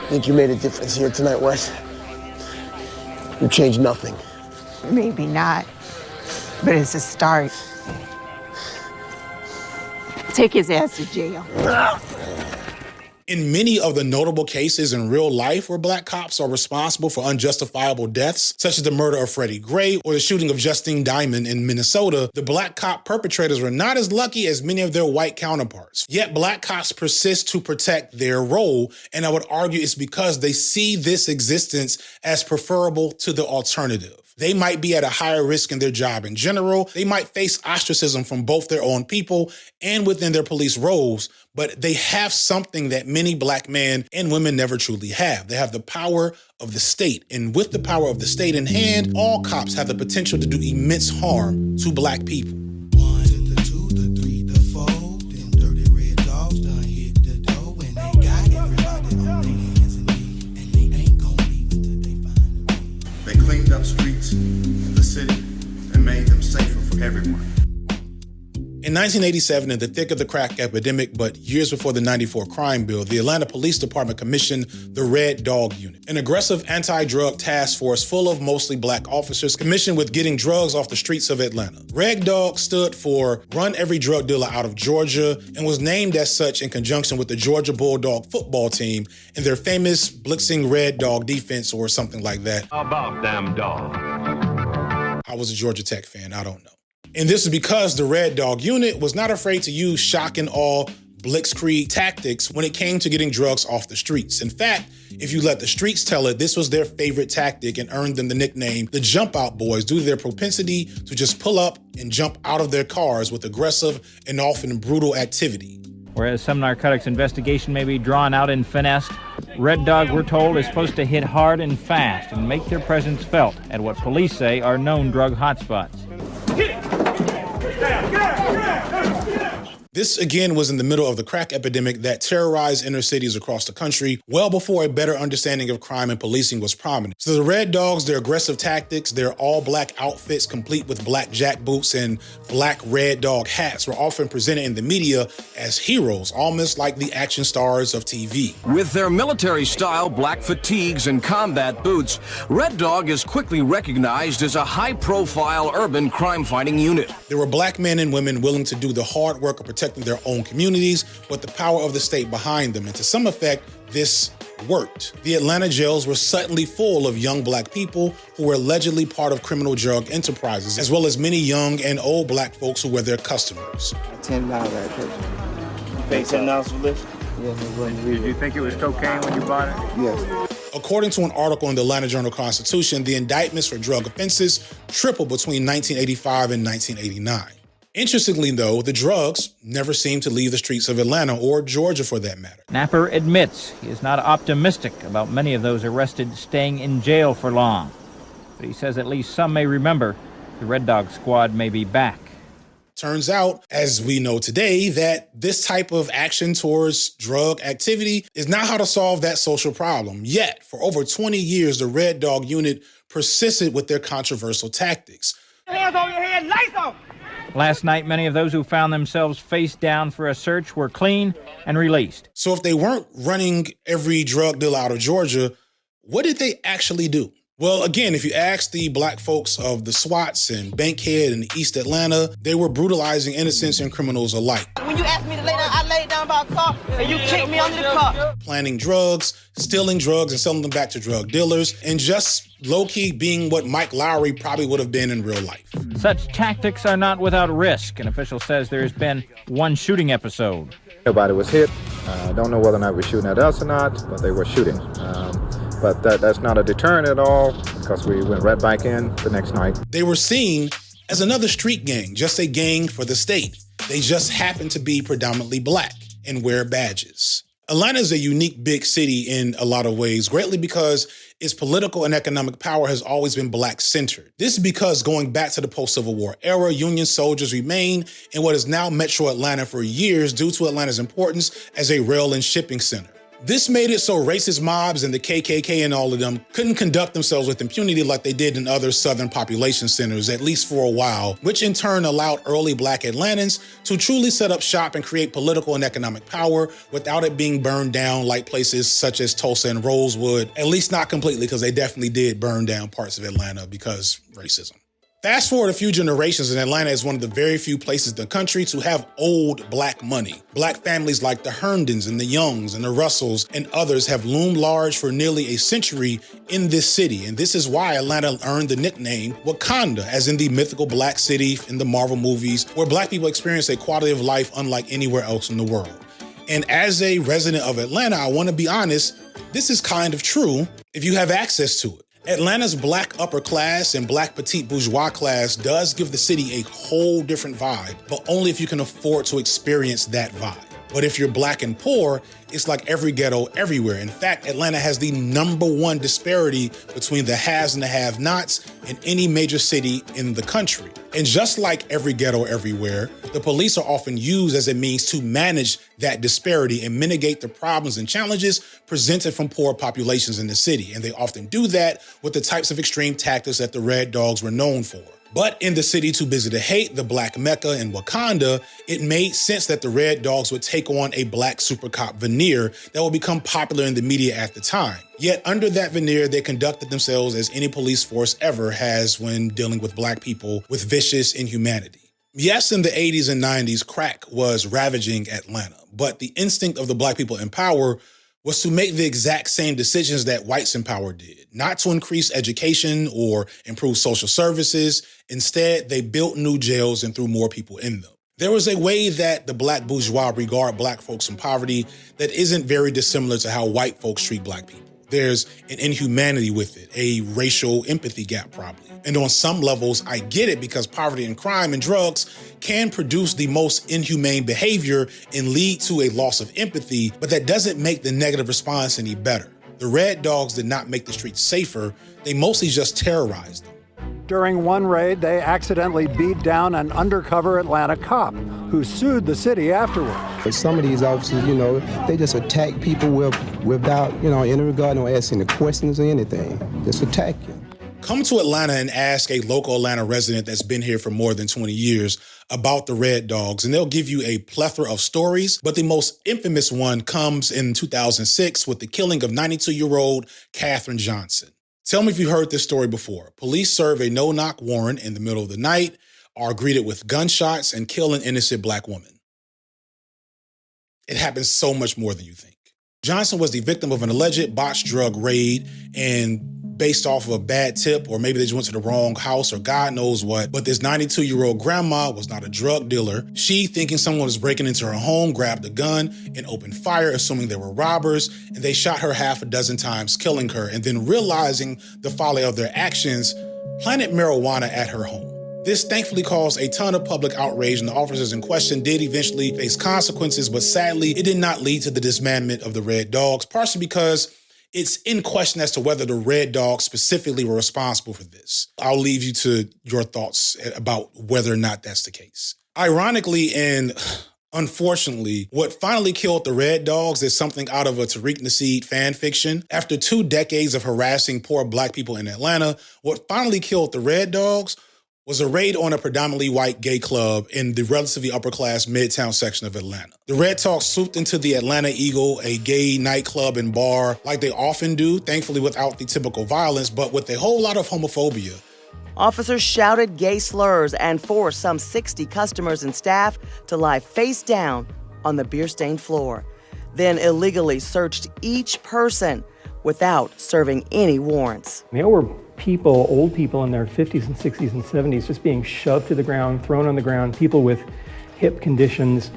Think you made a difference here tonight, Wes? You changed nothing. Maybe not, but it's a start. Take his ass to jail. In many of the notable cases in real life where black cops are responsible for unjustifiable deaths, such as the murder of Freddie Gray or the shooting of Justine Diamond in Minnesota, the black cop perpetrators were not as lucky as many of their white counterparts. Yet black cops persist to protect their role, and I would argue it's because they see this existence as preferable to the alternative. They might be at a higher risk in their job in general. They might face ostracism from both their own people and within their police roles, but they have something that many black men and women never truly have. They have the power of the state. And with the power of the state in hand, all cops have the potential to do immense harm to black people. 1 to the 2, the 3, the 4, them dirty red dogs done hit the door and they got everybody on their hands and knees, and they ain't gonna leave until they find a way. They cleaned up streets in the city and made them safer for everyone. In 1987, in the thick of the crack epidemic, but years before the 94 crime bill, the Atlanta Police Department commissioned the Red Dog Unit, an aggressive anti-drug task force full of mostly black officers commissioned with getting drugs off the streets of Atlanta. Red Dog stood for Run Every Drug Dealer Out of Georgia and was named as such in conjunction with the Georgia Bulldog football team and their famous blitzing Red Dog defense or something like that. How about them dogs? I was a Georgia Tech fan, I don't know. And this is because the Red Dog Unit was not afraid to use shock and awe blitzkrieg tactics when it came to getting drugs off the streets. In fact, if you let the streets tell it, this was their favorite tactic and earned them the nickname the Jump Out Boys due to their propensity to just pull up and jump out of their cars with aggressive and often brutal activity. Whereas some narcotics investigation may be drawn out and finessed, Red Dog, we're told, is supposed to hit hard and fast and make their presence felt at what police say are known drug hotspots. This, again, was in the middle of the crack epidemic that terrorized inner cities across the country, well before a better understanding of crime and policing was prominent. So the Red Dogs, their aggressive tactics, their all-black outfits complete with black jack boots and black Red Dog hats were often presented in the media as heroes, almost like the action stars of TV. With their military-style black fatigues and combat boots, Red Dog is quickly recognized as a high-profile urban crime-fighting unit. There were black men and women willing to do the hard work of protecting their own communities with the power of the state behind them. And to some effect, this worked. The Atlanta jails were suddenly full of young black people who were allegedly part of criminal drug enterprises, as well as many young and old black folks who were their customers. $10 that picture. You paid $10 for this? Yes, Did you think it was cocaine when you bought it? Yes. According to an article in the Atlanta Journal-Constitution, the indictments for drug offenses tripled between 1985 and 1989. Interestingly, though, the drugs never seemed to leave the streets of Atlanta or Georgia for that matter. Napper admits he is not optimistic about many of those arrested staying in jail for long. But he says at least some may remember the Red Dog Squad may be back. Turns out, as we know today, that this type of action towards drug activity is not how to solve that social problem. Yet, for over 20 years, the Red Dog Unit persisted with their controversial tactics. Hands on your head, lights off! Last night, many of those who found themselves face down for a search were clean and released. So if they weren't running every drug deal out of Georgia, what did they actually do? Well, again, if you ask the black folks of the SWATs and Bankhead and East Atlanta, they were brutalizing innocents and criminals alike. When you asked me to lay down, I laid down by a car, and you kicked me under the car. Planning drugs, stealing drugs, and selling them back to drug dealers, and just low-key being what Mike Lowry probably would have been in real life. Such tactics are not without risk. An official says there has been one shooting episode. Nobody was hit. I don't know whether or not we're shooting at us or not, but they were shooting. But that's not a deterrent at all because we went right back in the next night. They were seen as another street gang, just a gang for the state. They just happen to be predominantly black and wear badges. Atlanta is a unique big city in a lot of ways, greatly because its political and economic power has always been black-centered. This is because going back to the post-Civil War era, Union soldiers remained in what is now Metro Atlanta for years due to Atlanta's importance as a rail and shipping center. This made it so racist mobs and the KKK and all of them couldn't conduct themselves with impunity like they did in other southern population centers, at least for a while, which in turn allowed early black Atlantans to truly set up shop and create political and economic power without it being burned down like places such as Tulsa and Rosewood, at least not completely, because they definitely did burn down parts of Atlanta because racism. Fast forward a few generations, and Atlanta is one of the very few places in the country to have old black money. Black families like the Herndons and the Youngs and the Russells and others have loomed large for nearly a century in this city. And this is why Atlanta earned the nickname Wakanda, as in the mythical black city in the Marvel movies, where black people experience a quality of life unlike anywhere else in the world. And as a resident of Atlanta, I want to be honest, this is kind of true if you have access to it. Atlanta's black upper class and black petite bourgeois class does give the city a whole different vibe, but only if you can afford to experience that vibe. But if you're black and poor, it's like every ghetto everywhere. In fact, Atlanta has the #1 disparity between the haves and the have-nots in any major city in the country. And just like every ghetto everywhere, the police are often used as a means to manage that disparity and mitigate the problems and challenges presented from poor populations in the city. And they often do that with the types of extreme tactics that the Red Dogs were known for. But in the city too busy to hate, the Black Mecca in Wakanda, it made sense that the Red Dogs would take on a black super cop veneer that would become popular in the media at the time. Yet under that veneer, they conducted themselves as any police force ever has when dealing with black people with vicious inhumanity. Yes, in the 80s and 90s, crack was ravaging Atlanta, but the instinct of the black people in power was to make the exact same decisions that whites in power did, not to increase education or improve social services. Instead, they built new jails and threw more people in them. There was a way that the black bourgeois regard black folks in poverty that isn't very dissimilar to how white folks treat black people. There's an inhumanity with it, a racial empathy gap probably. And on some levels, I get it because poverty and crime and drugs can produce the most inhumane behavior and lead to a loss of empathy, but that doesn't make the negative response any better. The Red Dogs did not make the streets safer, they mostly just terrorized them. During one raid, they accidentally beat down an undercover Atlanta cop who sued the city afterward. But some of these officers, they just attack people without, any regard, no asking the questions or anything. Just attack you. Come to Atlanta and ask a local Atlanta resident that's been here for more than 20 years about the Red Dogs, and they'll give you a plethora of stories, but the most infamous one comes in 2006 with the killing of 92-year-old Katherine Johnson. Tell me if you heard this story before. Police serve a no-knock warrant in the middle of the night, are greeted with gunshots, and kill an innocent black woman. It happens so much more than you think. Johnson was the victim of an alleged botched drug raid, and based off of a bad tip, or maybe they just went to the wrong house, or God knows what, but this 92-year-old grandma was not a drug dealer. She, thinking someone was breaking into her home, grabbed a gun and opened fire, assuming they were robbers, and they shot her half a dozen times, killing her, and then realizing the folly of their actions, planted marijuana at her home. This thankfully caused a ton of public outrage, and the officers in question did eventually face consequences, but sadly, it did not lead to the dismantlement of the Red Dogs, partially because it's in question as to whether the Red Dogs specifically were responsible for this. I'll leave you to your thoughts about whether or not that's the case. Ironically and unfortunately, what finally killed the Red Dogs is something out of a Tariq Nasheed fan fiction. After 2 decades of harassing poor black people in Atlanta, what finally killed the Red Dogs was a raid on a predominantly white gay club in the relatively upper-class Midtown section of Atlanta. The Red Dogs swooped into the Atlanta Eagle, a gay nightclub and bar, like they often do, thankfully without the typical violence, but with a whole lot of homophobia. Officers shouted gay slurs and forced some 60 customers and staff to lie face down on the beer-stained floor, then illegally searched each person without serving any warrants. There were people, old people in their 50s and 60s and 70s, just being shoved to the ground, thrown on the ground, people with hip conditions.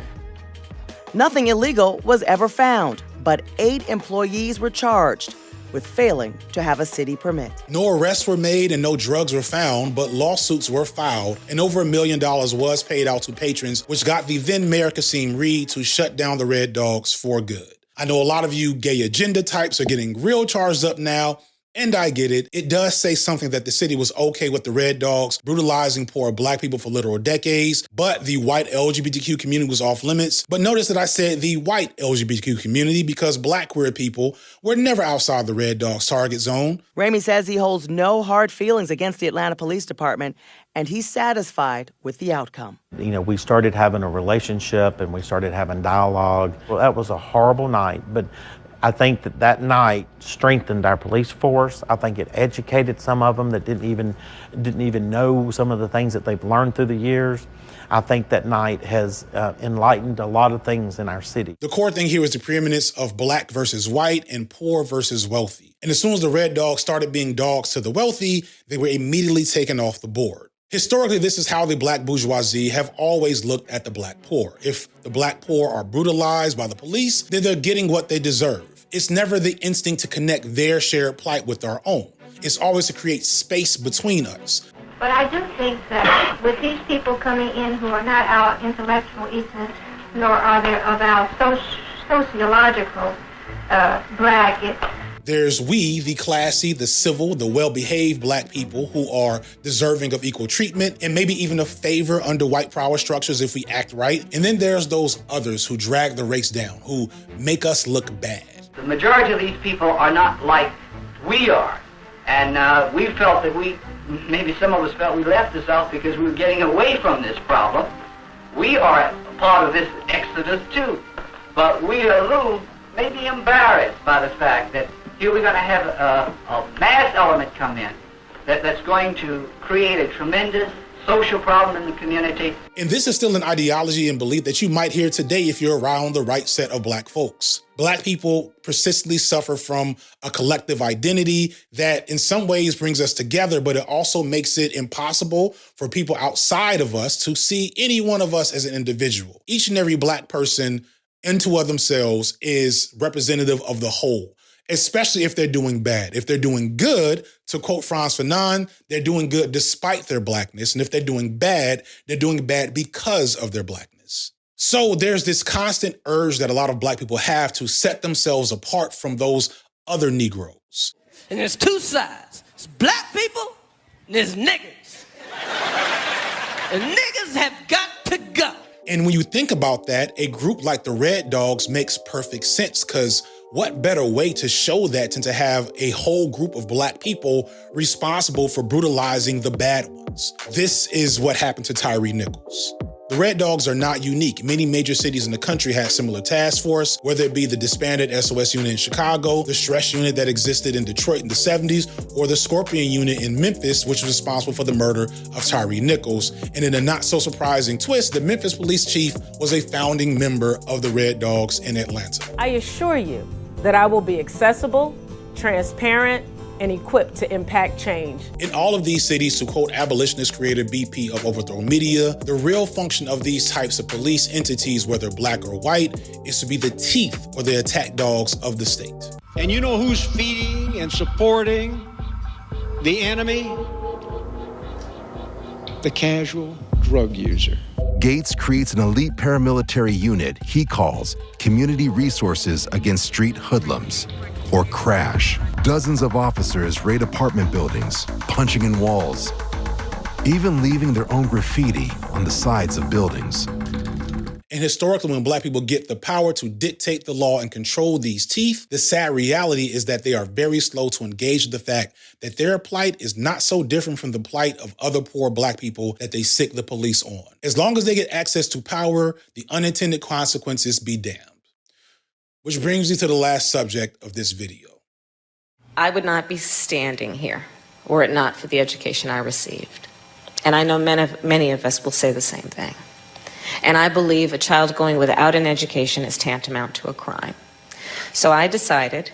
Nothing illegal was ever found, but 8 employees were charged with failing to have a city permit. No arrests were made and no drugs were found, but lawsuits were filed, and over $1 million was paid out to patrons, which got the then Mayor Kasim Reed to shut down the Red Dogs for good. I know a lot of you gay agenda types are getting real charged up now, and I get it. It does say something that the city was okay with the Red Dogs brutalizing poor black people for literal decades, but the white LGBTQ community was off limits. But notice that I said the white LGBTQ community because black queer people were never outside the Red Dogs target zone. Ramey says he holds no hard feelings against the Atlanta Police Department, and he's satisfied with the outcome. We started having a relationship and we started having dialogue. Well, that was a horrible night, but I think that night strengthened our police force. I think it educated some of them that didn't even know some of the things that they've learned through the years. I think that night has enlightened a lot of things in our city. The core thing here is the preeminence of black versus white and poor versus wealthy. And as soon as the Red Dogs started being dogs to the wealthy, they were immediately taken off the board. Historically, this is how the black bourgeoisie have always looked at the black poor. If the black poor are brutalized by the police, then they're getting what they deserve. It's never the instinct to connect their shared plight with our own. is always to create space between us. But I do think that with these people coming in who are not our intellectual equals, nor are they of our sociological bracket. There's we, the classy, the civil, the well-behaved black people who are deserving of equal treatment and maybe even a favor under white power structures if we act right. And then there's those others who drag the race down, who make us look bad. The majority of these people are not like we are. And we felt that maybe some of us felt we left the South because we were getting away from this problem. We are a part of this exodus too. But we are a little maybe embarrassed by the fact that here we're going to have a mass element come in that's going to create a tremendous social problem in the community. And this is still an ideology and belief that you might hear today if you're around the right set of black folks. Black people persistently suffer from a collective identity that in some ways brings us together, but it also makes it impossible for people outside of us to see any one of us as an individual. Each and every black person into of themselves is representative of the whole, especially if they're doing bad. If they're doing good, to quote Frantz Fanon, they're doing good despite their blackness. And if they're doing bad because of their blackness. So there's this constant urge that a lot of black people have to set themselves apart from those other Negroes. And there's two sides. There's black people and there's niggers. And niggers have got to go. And when you think about that, a group like the Red Dogs makes perfect sense, because what better way to show that than to have a whole group of black people responsible for brutalizing the bad ones? This is what happened to Tyre Nichols. The Red Dogs are not unique. Many major cities in the country have similar task force, whether it be the disbanded SOS unit in Chicago, the Stress unit that existed in Detroit in the 70s, or the Scorpion unit in Memphis, which was responsible for the murder of Tyre Nichols. And in a not so surprising twist, the Memphis police chief was a founding member of the Red Dogs in Atlanta. I assure you that I will be accessible, transparent, and equipped to impact change. In all of these cities, to quote abolitionist creator BP of Overthrow Media, the real function of these types of police entities, whether black or white, is to be the teeth or the attack dogs of the state. And you know who's feeding and supporting the enemy? The casual drug user. Gates creates an elite paramilitary unit he calls Community Resources Against Street Hoodlums, or CRASH. Dozens of officers raid apartment buildings, punching in walls, even leaving their own graffiti on the sides of buildings. And historically, when black people get the power to dictate the law and control these teeth, the sad reality is that they are very slow to engage with the fact that their plight is not so different from the plight of other poor black people that they sick the police on. As long as they get access to power, the unintended consequences be damned. Which brings me to the last subject of this video. I would not be standing here were it not for the education I received. And I know many of us will say the same thing. And I believe a child going without an education is tantamount to a crime. So I decided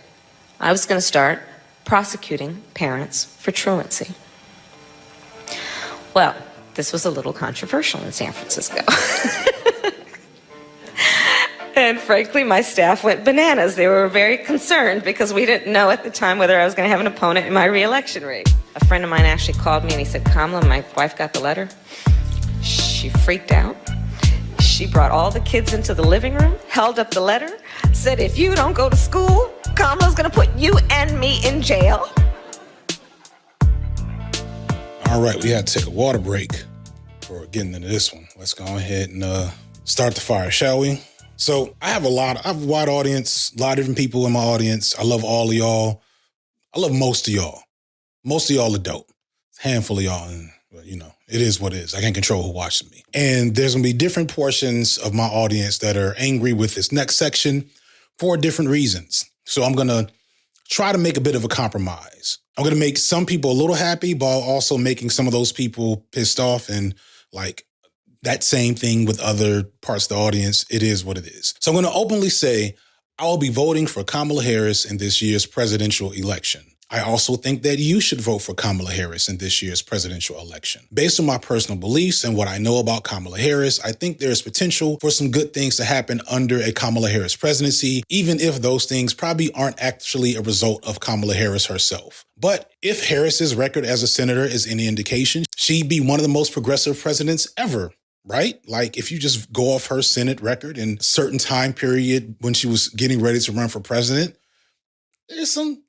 I was going to start prosecuting parents for truancy. Well, this was a little controversial in San Francisco. And frankly, my staff went bananas. They were very concerned because we didn't know at the time whether I was going to have an opponent in my re-election race. A friend of mine actually called me and he said, Kamala, my wife got the letter. She freaked out. She brought all the kids into the living room, held up the letter, said, if you don't go to school, Kamala's going to put you and me in jail. All right, we had to take a water break before getting into this one. Let's go ahead and start the fire, shall we? So I have a wide audience, a lot of different people in my audience. I love all of y'all. I love most of y'all. Most of y'all are dope. A handful of y'all, and you know, it is what it is. I can't control who watches me. And there's gonna be different portions of my audience that are angry with this next section for different reasons. So I'm gonna try to make a bit of a compromise. I'm gonna make some people a little happy, but also making some of those people pissed off, and like, that same thing with other parts of the audience. It is what it is. So I'm going to openly say I will be voting for Kamala Harris in this year's presidential election. I also think that you should vote for Kamala Harris in this year's presidential election. Based on my personal beliefs and what I know about Kamala Harris, I think there's potential for some good things to happen under a Kamala Harris presidency, even if those things probably aren't actually a result of Kamala Harris herself. But if Harris's record as a senator is any indication, she'd be one of the most progressive presidents ever, right? Like if you just go off her Senate record in a certain time period when she was getting ready to run for president, there's some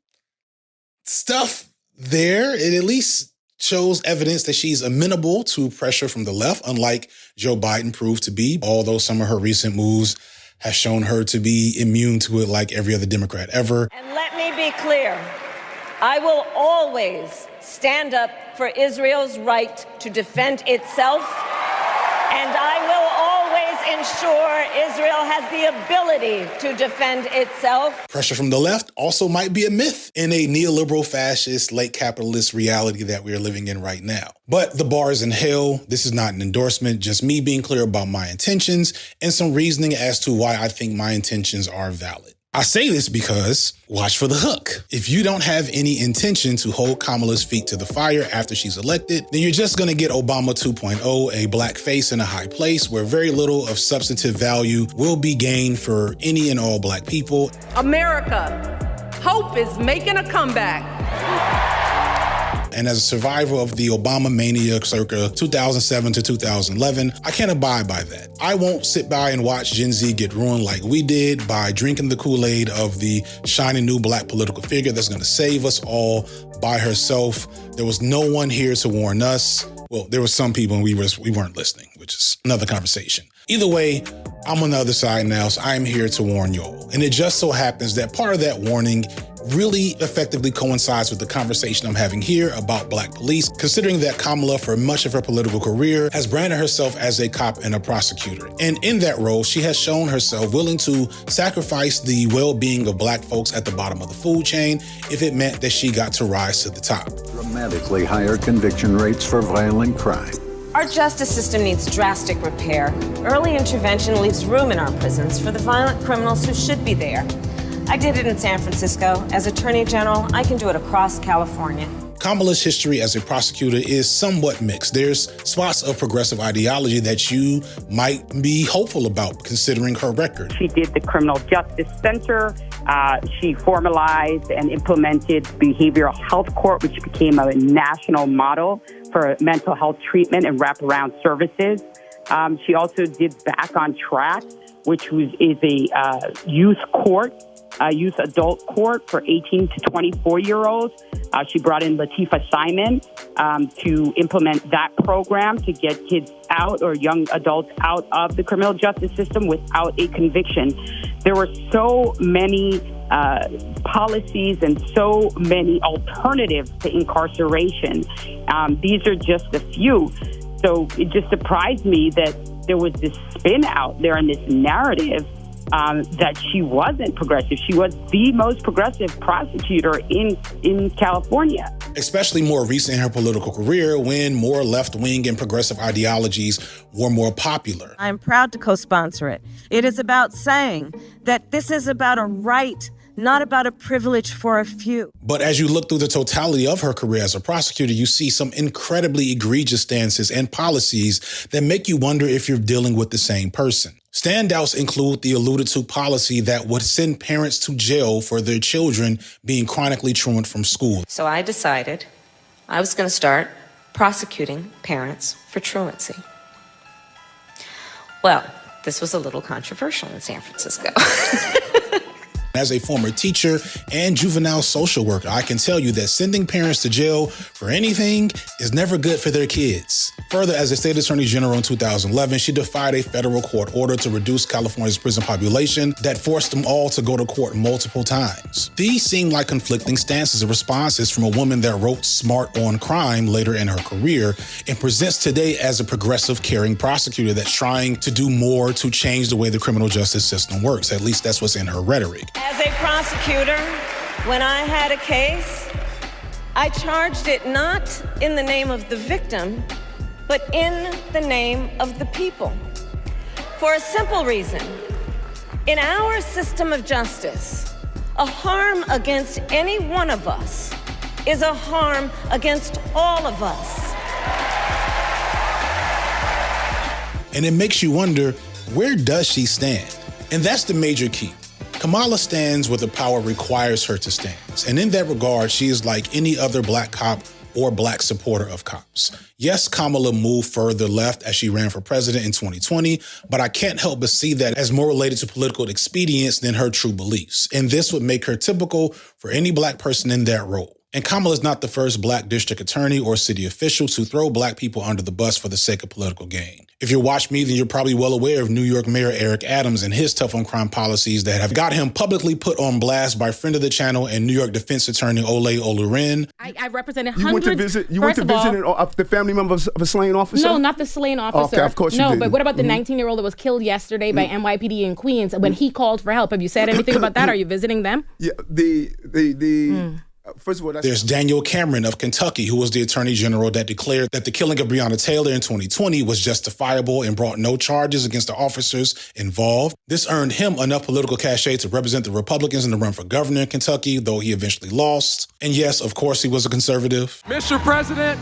stuff there. It at least shows evidence that she's amenable to pressure from the left, unlike Joe Biden proved to be, although some of her recent moves have shown her to be immune to it like every other Democrat ever. And let me be clear, I will always stand up for Israel's right to defend itself, and I will always ensure Israel has the ability to defend itself. Pressure from the left also might be a myth in a neoliberal, fascist, late capitalist reality that we are living in right now. But the bar is in hell. This is not an endorsement, just me being clear about my intentions and some reasoning as to why I think my intentions are valid. I say this because watch for the hook. If you don't have any intention to hold Kamala's feet to the fire after she's elected, then you're just going to get Obama 2.0, a black face in a high place where very little of substantive value will be gained for any and all black people. America, hope is making a comeback. And as a survivor of the Obama mania circa 2007 to 2011, I can't abide by that. I won't sit by and watch Gen Z get ruined like we did by drinking the Kool-Aid of the shiny new black political figure that's going to save us all by herself. There was no one here to warn us. Well, there were some people and we weren't listening, which is another conversation. Either way, I'm on the other side now, so I'm here to warn y'all. And it just so happens that part of that warning really effectively coincides with the conversation I'm having here about black police, considering that Kamala, for much of her political career, has branded herself as a cop and a prosecutor. And in that role, she has shown herself willing to sacrifice the well-being of black folks at the bottom of the food chain if it meant that she got to rise to the top. Dramatically higher conviction rates for violent crime. Our justice system needs drastic repair. Early intervention leaves room in our prisons for the violent criminals who should be there. I did it in San Francisco. As Attorney General, I can do it across California. Kamala's history as a prosecutor is somewhat mixed. There's spots of progressive ideology that you might be hopeful about considering her record. She did the Criminal Justice Center. She formalized and implemented Behavioral Health Court, which became a national model for mental health treatment and wraparound services. She also did Back on Track, which is a youth court. Youth adult court for 18 to 24-year-olds. She brought in Latifah Simon to implement that program to get kids out or young adults out of the criminal justice system without a conviction. There were so many policies and so many alternatives to incarceration. These are just a few. So it just surprised me that there was this spin out there in this narrative that she wasn't progressive. She was the most progressive prosecutor in California. Especially more recent in her political career when more left-wing and progressive ideologies were more popular. I'm proud to co-sponsor it. It is about saying that this is about a right, not about a privilege for a few. But as you look through the totality of her career as a prosecutor, you see some incredibly egregious stances and policies that make you wonder if you're dealing with the same person. Standouts include the alluded to policy that would send parents to jail for their children being chronically truant from school. So I decided I was going to start prosecuting parents for truancy. Well, this was a little controversial in San Francisco. As a former teacher and juvenile social worker, I can tell you that sending parents to jail for anything is never good for their kids. Further, as a state attorney general in 2011, she defied a federal court order to reduce California's prison population that forced them all to go to court multiple times. These seem like conflicting stances of responses from a woman that wrote Smart on Crime later in her career and presents today as a progressive, caring prosecutor that's trying to do more to change the way the criminal justice system works. At least that's what's in her rhetoric. As a prosecutor, when I had a case, I charged it not in the name of the victim, but in the name of the people. For a simple reason. In our system of justice, a harm against any one of us is a harm against all of us. And it makes you wonder, where does she stand? And that's the major key. Kamala stands where the power requires her to stand. And in that regard, she is like any other black cop or black supporter of cops. Yes, Kamala moved further left as she ran for president in 2020, but I can't help but see that as more related to political expedience than her true beliefs. And this would make her typical for any black person in that role. And Kamala is not the first black district attorney or city official to throw black people under the bus for the sake of political gain. If you watch me, then you're probably well aware of New York Mayor Eric Adams and his tough on crime policies that have got him publicly put on blast by friend of the channel and New York defense attorney Ole Olurin. I represented You hundreds. went to visit the family members of a slain officer? No, not the slain officer. Okay, of course you No, didn't. but what about the 19-year-old that was killed yesterday by NYPD in Queens when he called for help? Have you said anything about that? Are you visiting them? Yeah, first of all, There's Daniel Cameron of Kentucky, who was the attorney general that declared that the killing of Breonna Taylor in 2020 was justifiable and brought no charges against the officers involved. This earned him enough political cachet to represent the Republicans in the run for governor in Kentucky, though he eventually lost. And yes, of course, he was a conservative. Mr. President,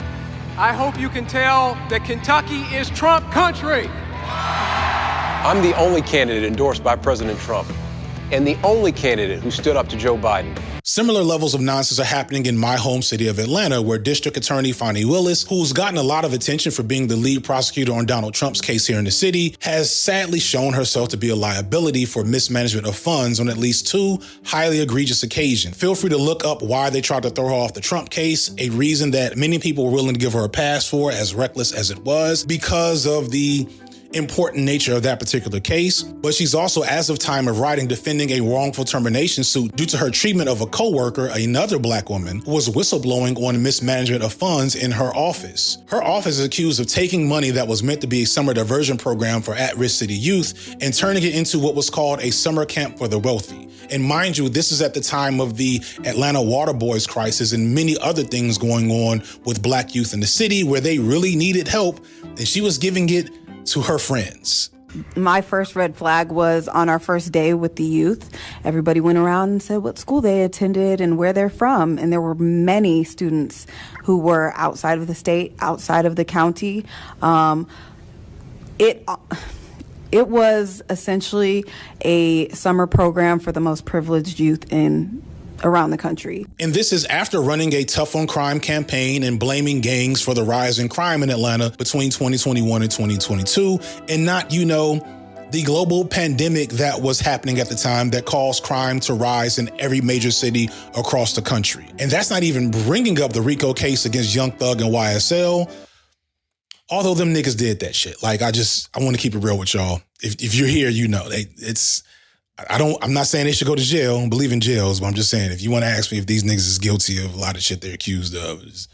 I hope you can tell that Kentucky is Trump country. I'm the only candidate endorsed by President Trump and the only candidate who stood up to Joe Biden. Similar levels of nonsense are happening in my home city of Atlanta, where District Attorney Fani Willis, who's gotten a lot of attention for being the lead prosecutor on Donald Trump's case here in the city, has sadly shown herself to be a liability for mismanagement of funds on at least 2 highly egregious occasions. Feel free to look up why they tried to throw her off the Trump case, a reason that many people were willing to give her a pass for, as reckless as it was, because of the important nature of that particular case. But she's also, as of time of writing, defending a wrongful termination suit due to her treatment of a coworker, another black woman, who was whistleblowing on mismanagement of funds in her office. Her office is accused of taking money that was meant to be a summer diversion program for at-risk city youth and turning it into what was called a summer camp for the wealthy. And mind you, this is at the time of the Atlanta water boys crisis and many other things going on with black youth in the city where they really needed help, and she was giving it to her friends. My first red flag was on our first day with the youth. Everybody went around and said what school they attended and where they're from. And there were many students who were outside of the state, outside of the county. It was essentially a summer program for the most privileged youth around the country. And this is after running a tough on crime campaign and blaming gangs for the rise in crime in Atlanta between 2021 and 2022, and not, the global pandemic that was happening at the time that caused crime to rise in every major city across the country. And that's not even bringing up the RICO case against Young Thug and YSL, although them niggas did that shit. Like, I want to keep it real with y'all. If you're here, I'm not saying they should go to jail. I don't believe in jails, but I'm just saying, if you want to ask me if these niggas is guilty of a lot of shit they're accused of, it's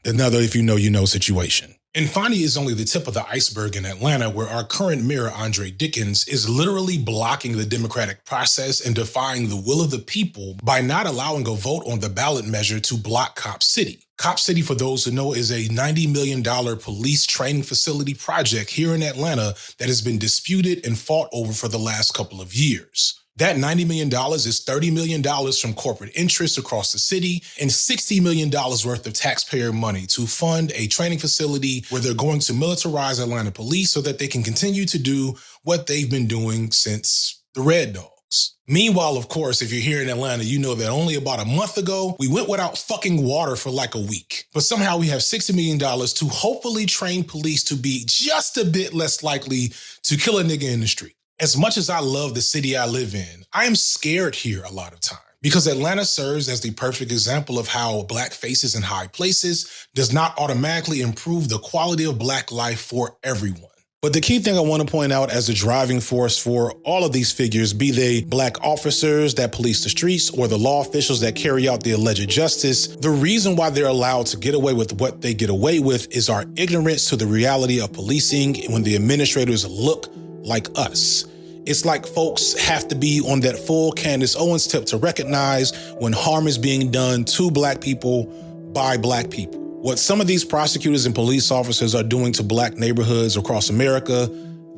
another if you know situation. And Fani is only the tip of the iceberg in Atlanta, where our current mayor, Andre Dickens, is literally blocking the democratic process and defying the will of the people by not allowing a vote on the ballot measure to block Cop City. Cop City, for those who know, is a $90 million police training facility project here in Atlanta that has been disputed and fought over for the last couple of years. That $90 million is $30 million from corporate interests across the city and $60 million worth of taxpayer money to fund a training facility where they're going to militarize Atlanta police so that they can continue to do what they've been doing since the Red Dogs. Meanwhile, of course, if you're here in Atlanta, you know that only about a month ago, we went without fucking water for like a week. But somehow we have $60 million to hopefully train police to be just a bit less likely to kill a nigga in the street. As much as I love the city I live in, I am scared here a lot of time because Atlanta serves as the perfect example of how black faces in high places does not automatically improve the quality of black life for everyone. But the key thing I want to point out as the driving force for all of these figures, be they black officers that police the streets or the law officials that carry out the alleged justice, the reason why they're allowed to get away with what they get away with is our ignorance to the reality of policing when the administrators look like us. It's like folks have to be on that full Candace Owens tip to recognize when harm is being done to black people by black people. What some of these prosecutors and police officers are doing to black neighborhoods across America,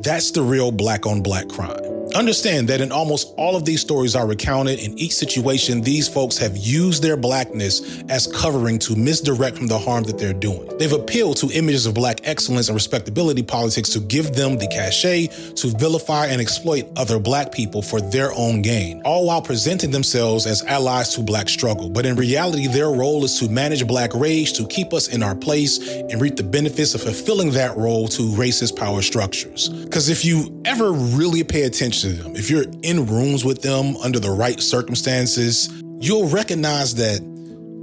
that's the real black on black crime. Understand that in almost all of these stories are recounted, in each situation, these folks have used their blackness as covering to misdirect from the harm that they're doing. They've appealed to images of black excellence and respectability politics to give them the cachet to vilify and exploit other black people for their own gain, all while presenting themselves as allies to black struggle. But in reality, their role is to manage black rage, to keep us in our place and reap the benefits of fulfilling that role to racist power structures. Because if you ever really pay attention to them, if you're in rooms with them under the right circumstances, you'll recognize that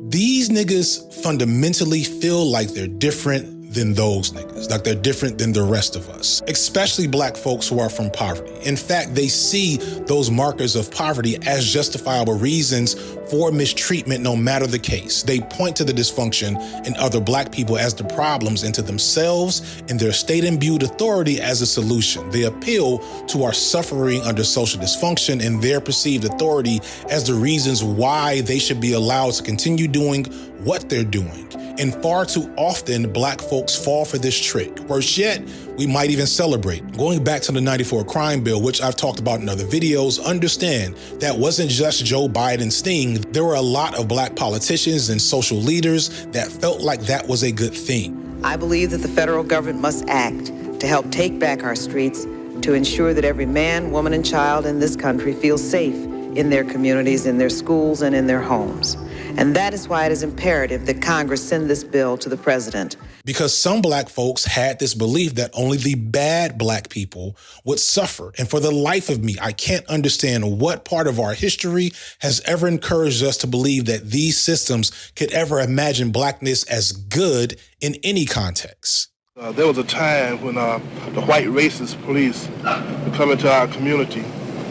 these niggas fundamentally feel like they're different than those niggas, like they're different than the rest of us, especially black folks who are from poverty. In fact, they see those markers of poverty as justifiable reasons for mistreatment no matter the case. They point to the dysfunction in other black people as the problems and to themselves and their state-imbued authority as a solution. They appeal to our suffering under social dysfunction and their perceived authority as the reasons why they should be allowed to continue doing what they're doing. And far too often, black folks fall for this trick. Worse yet, we might even celebrate. Going back to the '94 crime bill, which I've talked about in other videos, understand that wasn't just Joe Biden's thing. There were a lot of black politicians and social leaders that felt like that was a good thing. I believe that the federal government must act to help take back our streets, to ensure that every man, woman, and child in this country feels safe in their communities, in their schools, and in their homes. And that is why it is imperative that Congress send this bill to the president. Because some black folks had this belief that only the bad black people would suffer. And for the life of me, I can't understand what part of our history has ever encouraged us to believe that these systems could ever imagine blackness as good in any context. There was a time when the white racist police would come into our community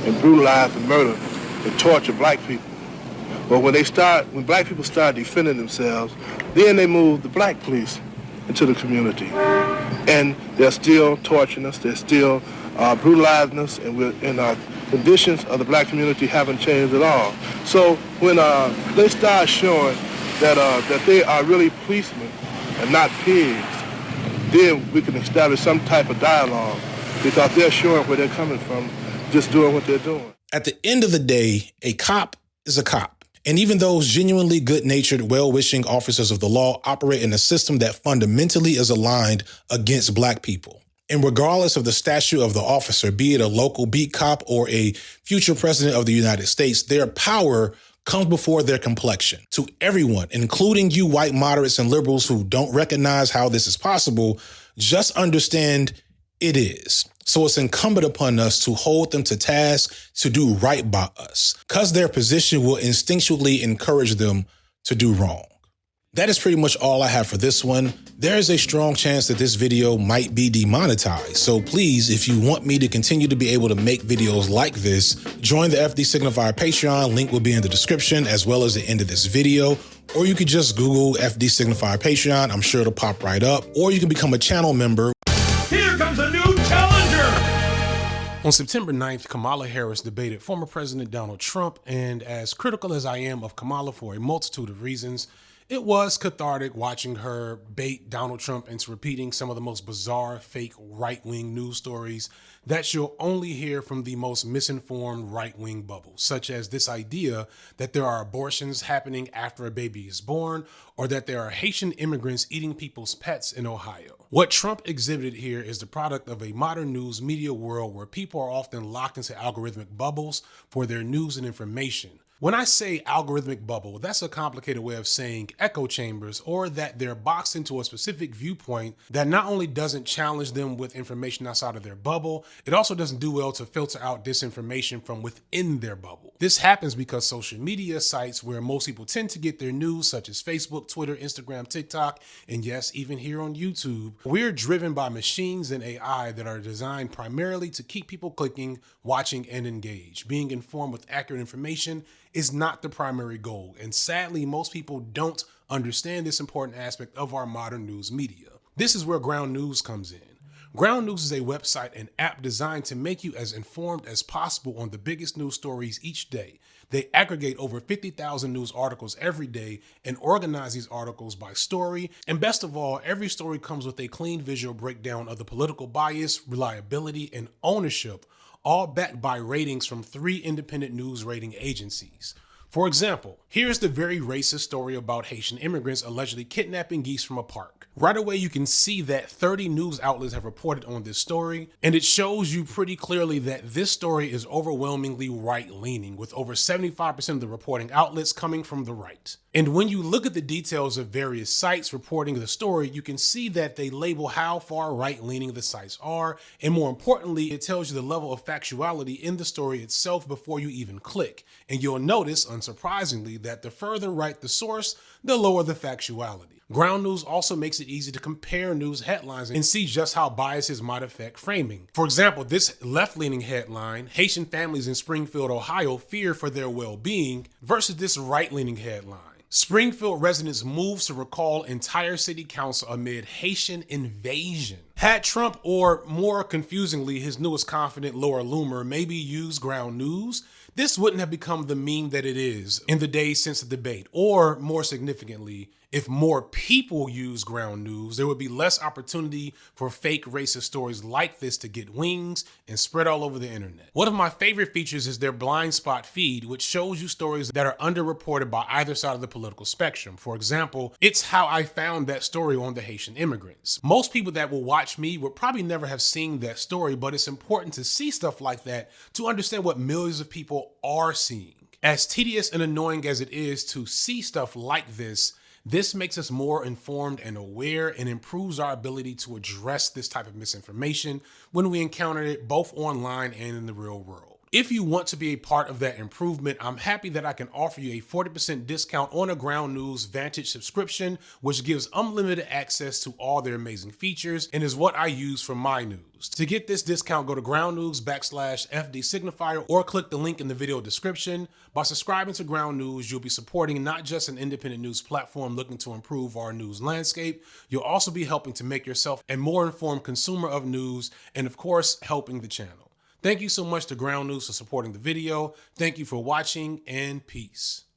and brutalize and murder and torture black people. But when black people start defending themselves, then they move the black police into the community. And they're still torturing us, they're still brutalizing us, and our conditions of the black community haven't changed at all. So when they start showing that they are really policemen and not pigs, then we can establish some type of dialogue, because they're showing where they're coming from, just doing what they're doing. At the end of the day, a cop is a cop. And even those genuinely good-natured, well-wishing officers of the law operate in a system that fundamentally is aligned against black people. And regardless of the stature of the officer, be it a local beat cop or a future president of the United States, their power comes before their complexion. To everyone, including you white moderates and liberals who don't recognize how this is possible, just understand it is. So it's incumbent upon us to hold them to task to do right by us, because their position will instinctually encourage them to do wrong. That is pretty much all I have for this one. There is a strong chance that this video might be demonetized. So please, if you want me to continue to be able to make videos like this, join the FD Signifier Patreon. Link will be in the description as well as the end of this video. Or you could just Google FD Signifier Patreon. I'm sure it'll pop right up. Or you can become a channel member. Here comes a new challenger! On September 9th, Kamala Harris debated former President Donald Trump, and as critical as I am of Kamala for a multitude of reasons, it was cathartic watching her bait Donald Trump into repeating some of the most bizarre, fake right-wing news stories that you'll only hear from the most misinformed right-wing bubbles, such as this idea that there are abortions happening after a baby is born, or that there are Haitian immigrants eating people's pets in Ohio. What Trump exhibited here is the product of a modern news media world where people are often locked into algorithmic bubbles for their news and information. When I say algorithmic bubble, that's a complicated way of saying echo chambers, or that they're boxed into a specific viewpoint that not only doesn't challenge them with information outside of their bubble, it also doesn't do well to filter out disinformation from within their bubble. This happens because social media sites where most people tend to get their news, such as Facebook, Twitter, Instagram, TikTok, and yes, even here on YouTube, we're driven by machines and AI that are designed primarily to keep people clicking, watching, and engaged. Being informed with accurate information is not the primary goal, and sadly, most people don't understand this important aspect of our modern news media. This is where Ground News comes in. Ground News is a website and app designed to make you as informed as possible on the biggest news stories each day. They aggregate over 50,000 news articles every day and organize these articles by story. And best of all, every story comes with a clean visual breakdown of the political bias, reliability, and ownership, all backed by ratings from 3 independent news rating agencies. For example, here's the very racist story about Haitian immigrants allegedly kidnapping geese from a park. Right away, you can see that 30 news outlets have reported on this story, and it shows you pretty clearly that this story is overwhelmingly right-leaning, with over 75% of the reporting outlets coming from the right. And when you look at the details of various sites reporting the story, you can see that they label how far right-leaning the sites are, and more importantly, it tells you the level of factuality in the story itself before you even click. And you'll notice, unsurprisingly, that the further right the source, the lower the factuality. Ground News also makes it easy to compare news headlines and see just how biases might affect framing. For example, this left-leaning headline, Haitian families in Springfield, Ohio fear for their well-being, versus this right-leaning headline, Springfield residents moves to recall entire city council amid Haitian invasion. Had Trump, or more confusingly, his newest confidant Laura Loomer, maybe used Ground News, this wouldn't have become the meme that it is in the days since the debate. Or, more significantly, if more people use Ground News, there would be less opportunity for fake racist stories like this to get wings and spread all over the internet. One of my favorite features is their blind spot feed, which shows you stories that are underreported by either side of the political spectrum. For example, it's how I found that story on the Haitian immigrants. Most people that will watch me would probably never have seen that story, but it's important to see stuff like that to understand what millions of people are seeing. As tedious and annoying as it is to see stuff like this makes us more informed and aware and improves our ability to address this type of misinformation when we encounter it both online and in the real world. If you want to be a part of that improvement, I'm happy that I can offer you a 40% discount on a Ground News Vantage subscription, which gives unlimited access to all their amazing features and is what I use for my news. To get this discount, go to groundnews.com/FD signifier or click the link in the video description. By subscribing to Ground News, you'll be supporting not just an independent news platform looking to improve our news landscape, you'll also be helping to make yourself a more informed consumer of news and, of course, helping the channel. Thank you so much to Ground News for supporting the video. Thank you for watching, and peace.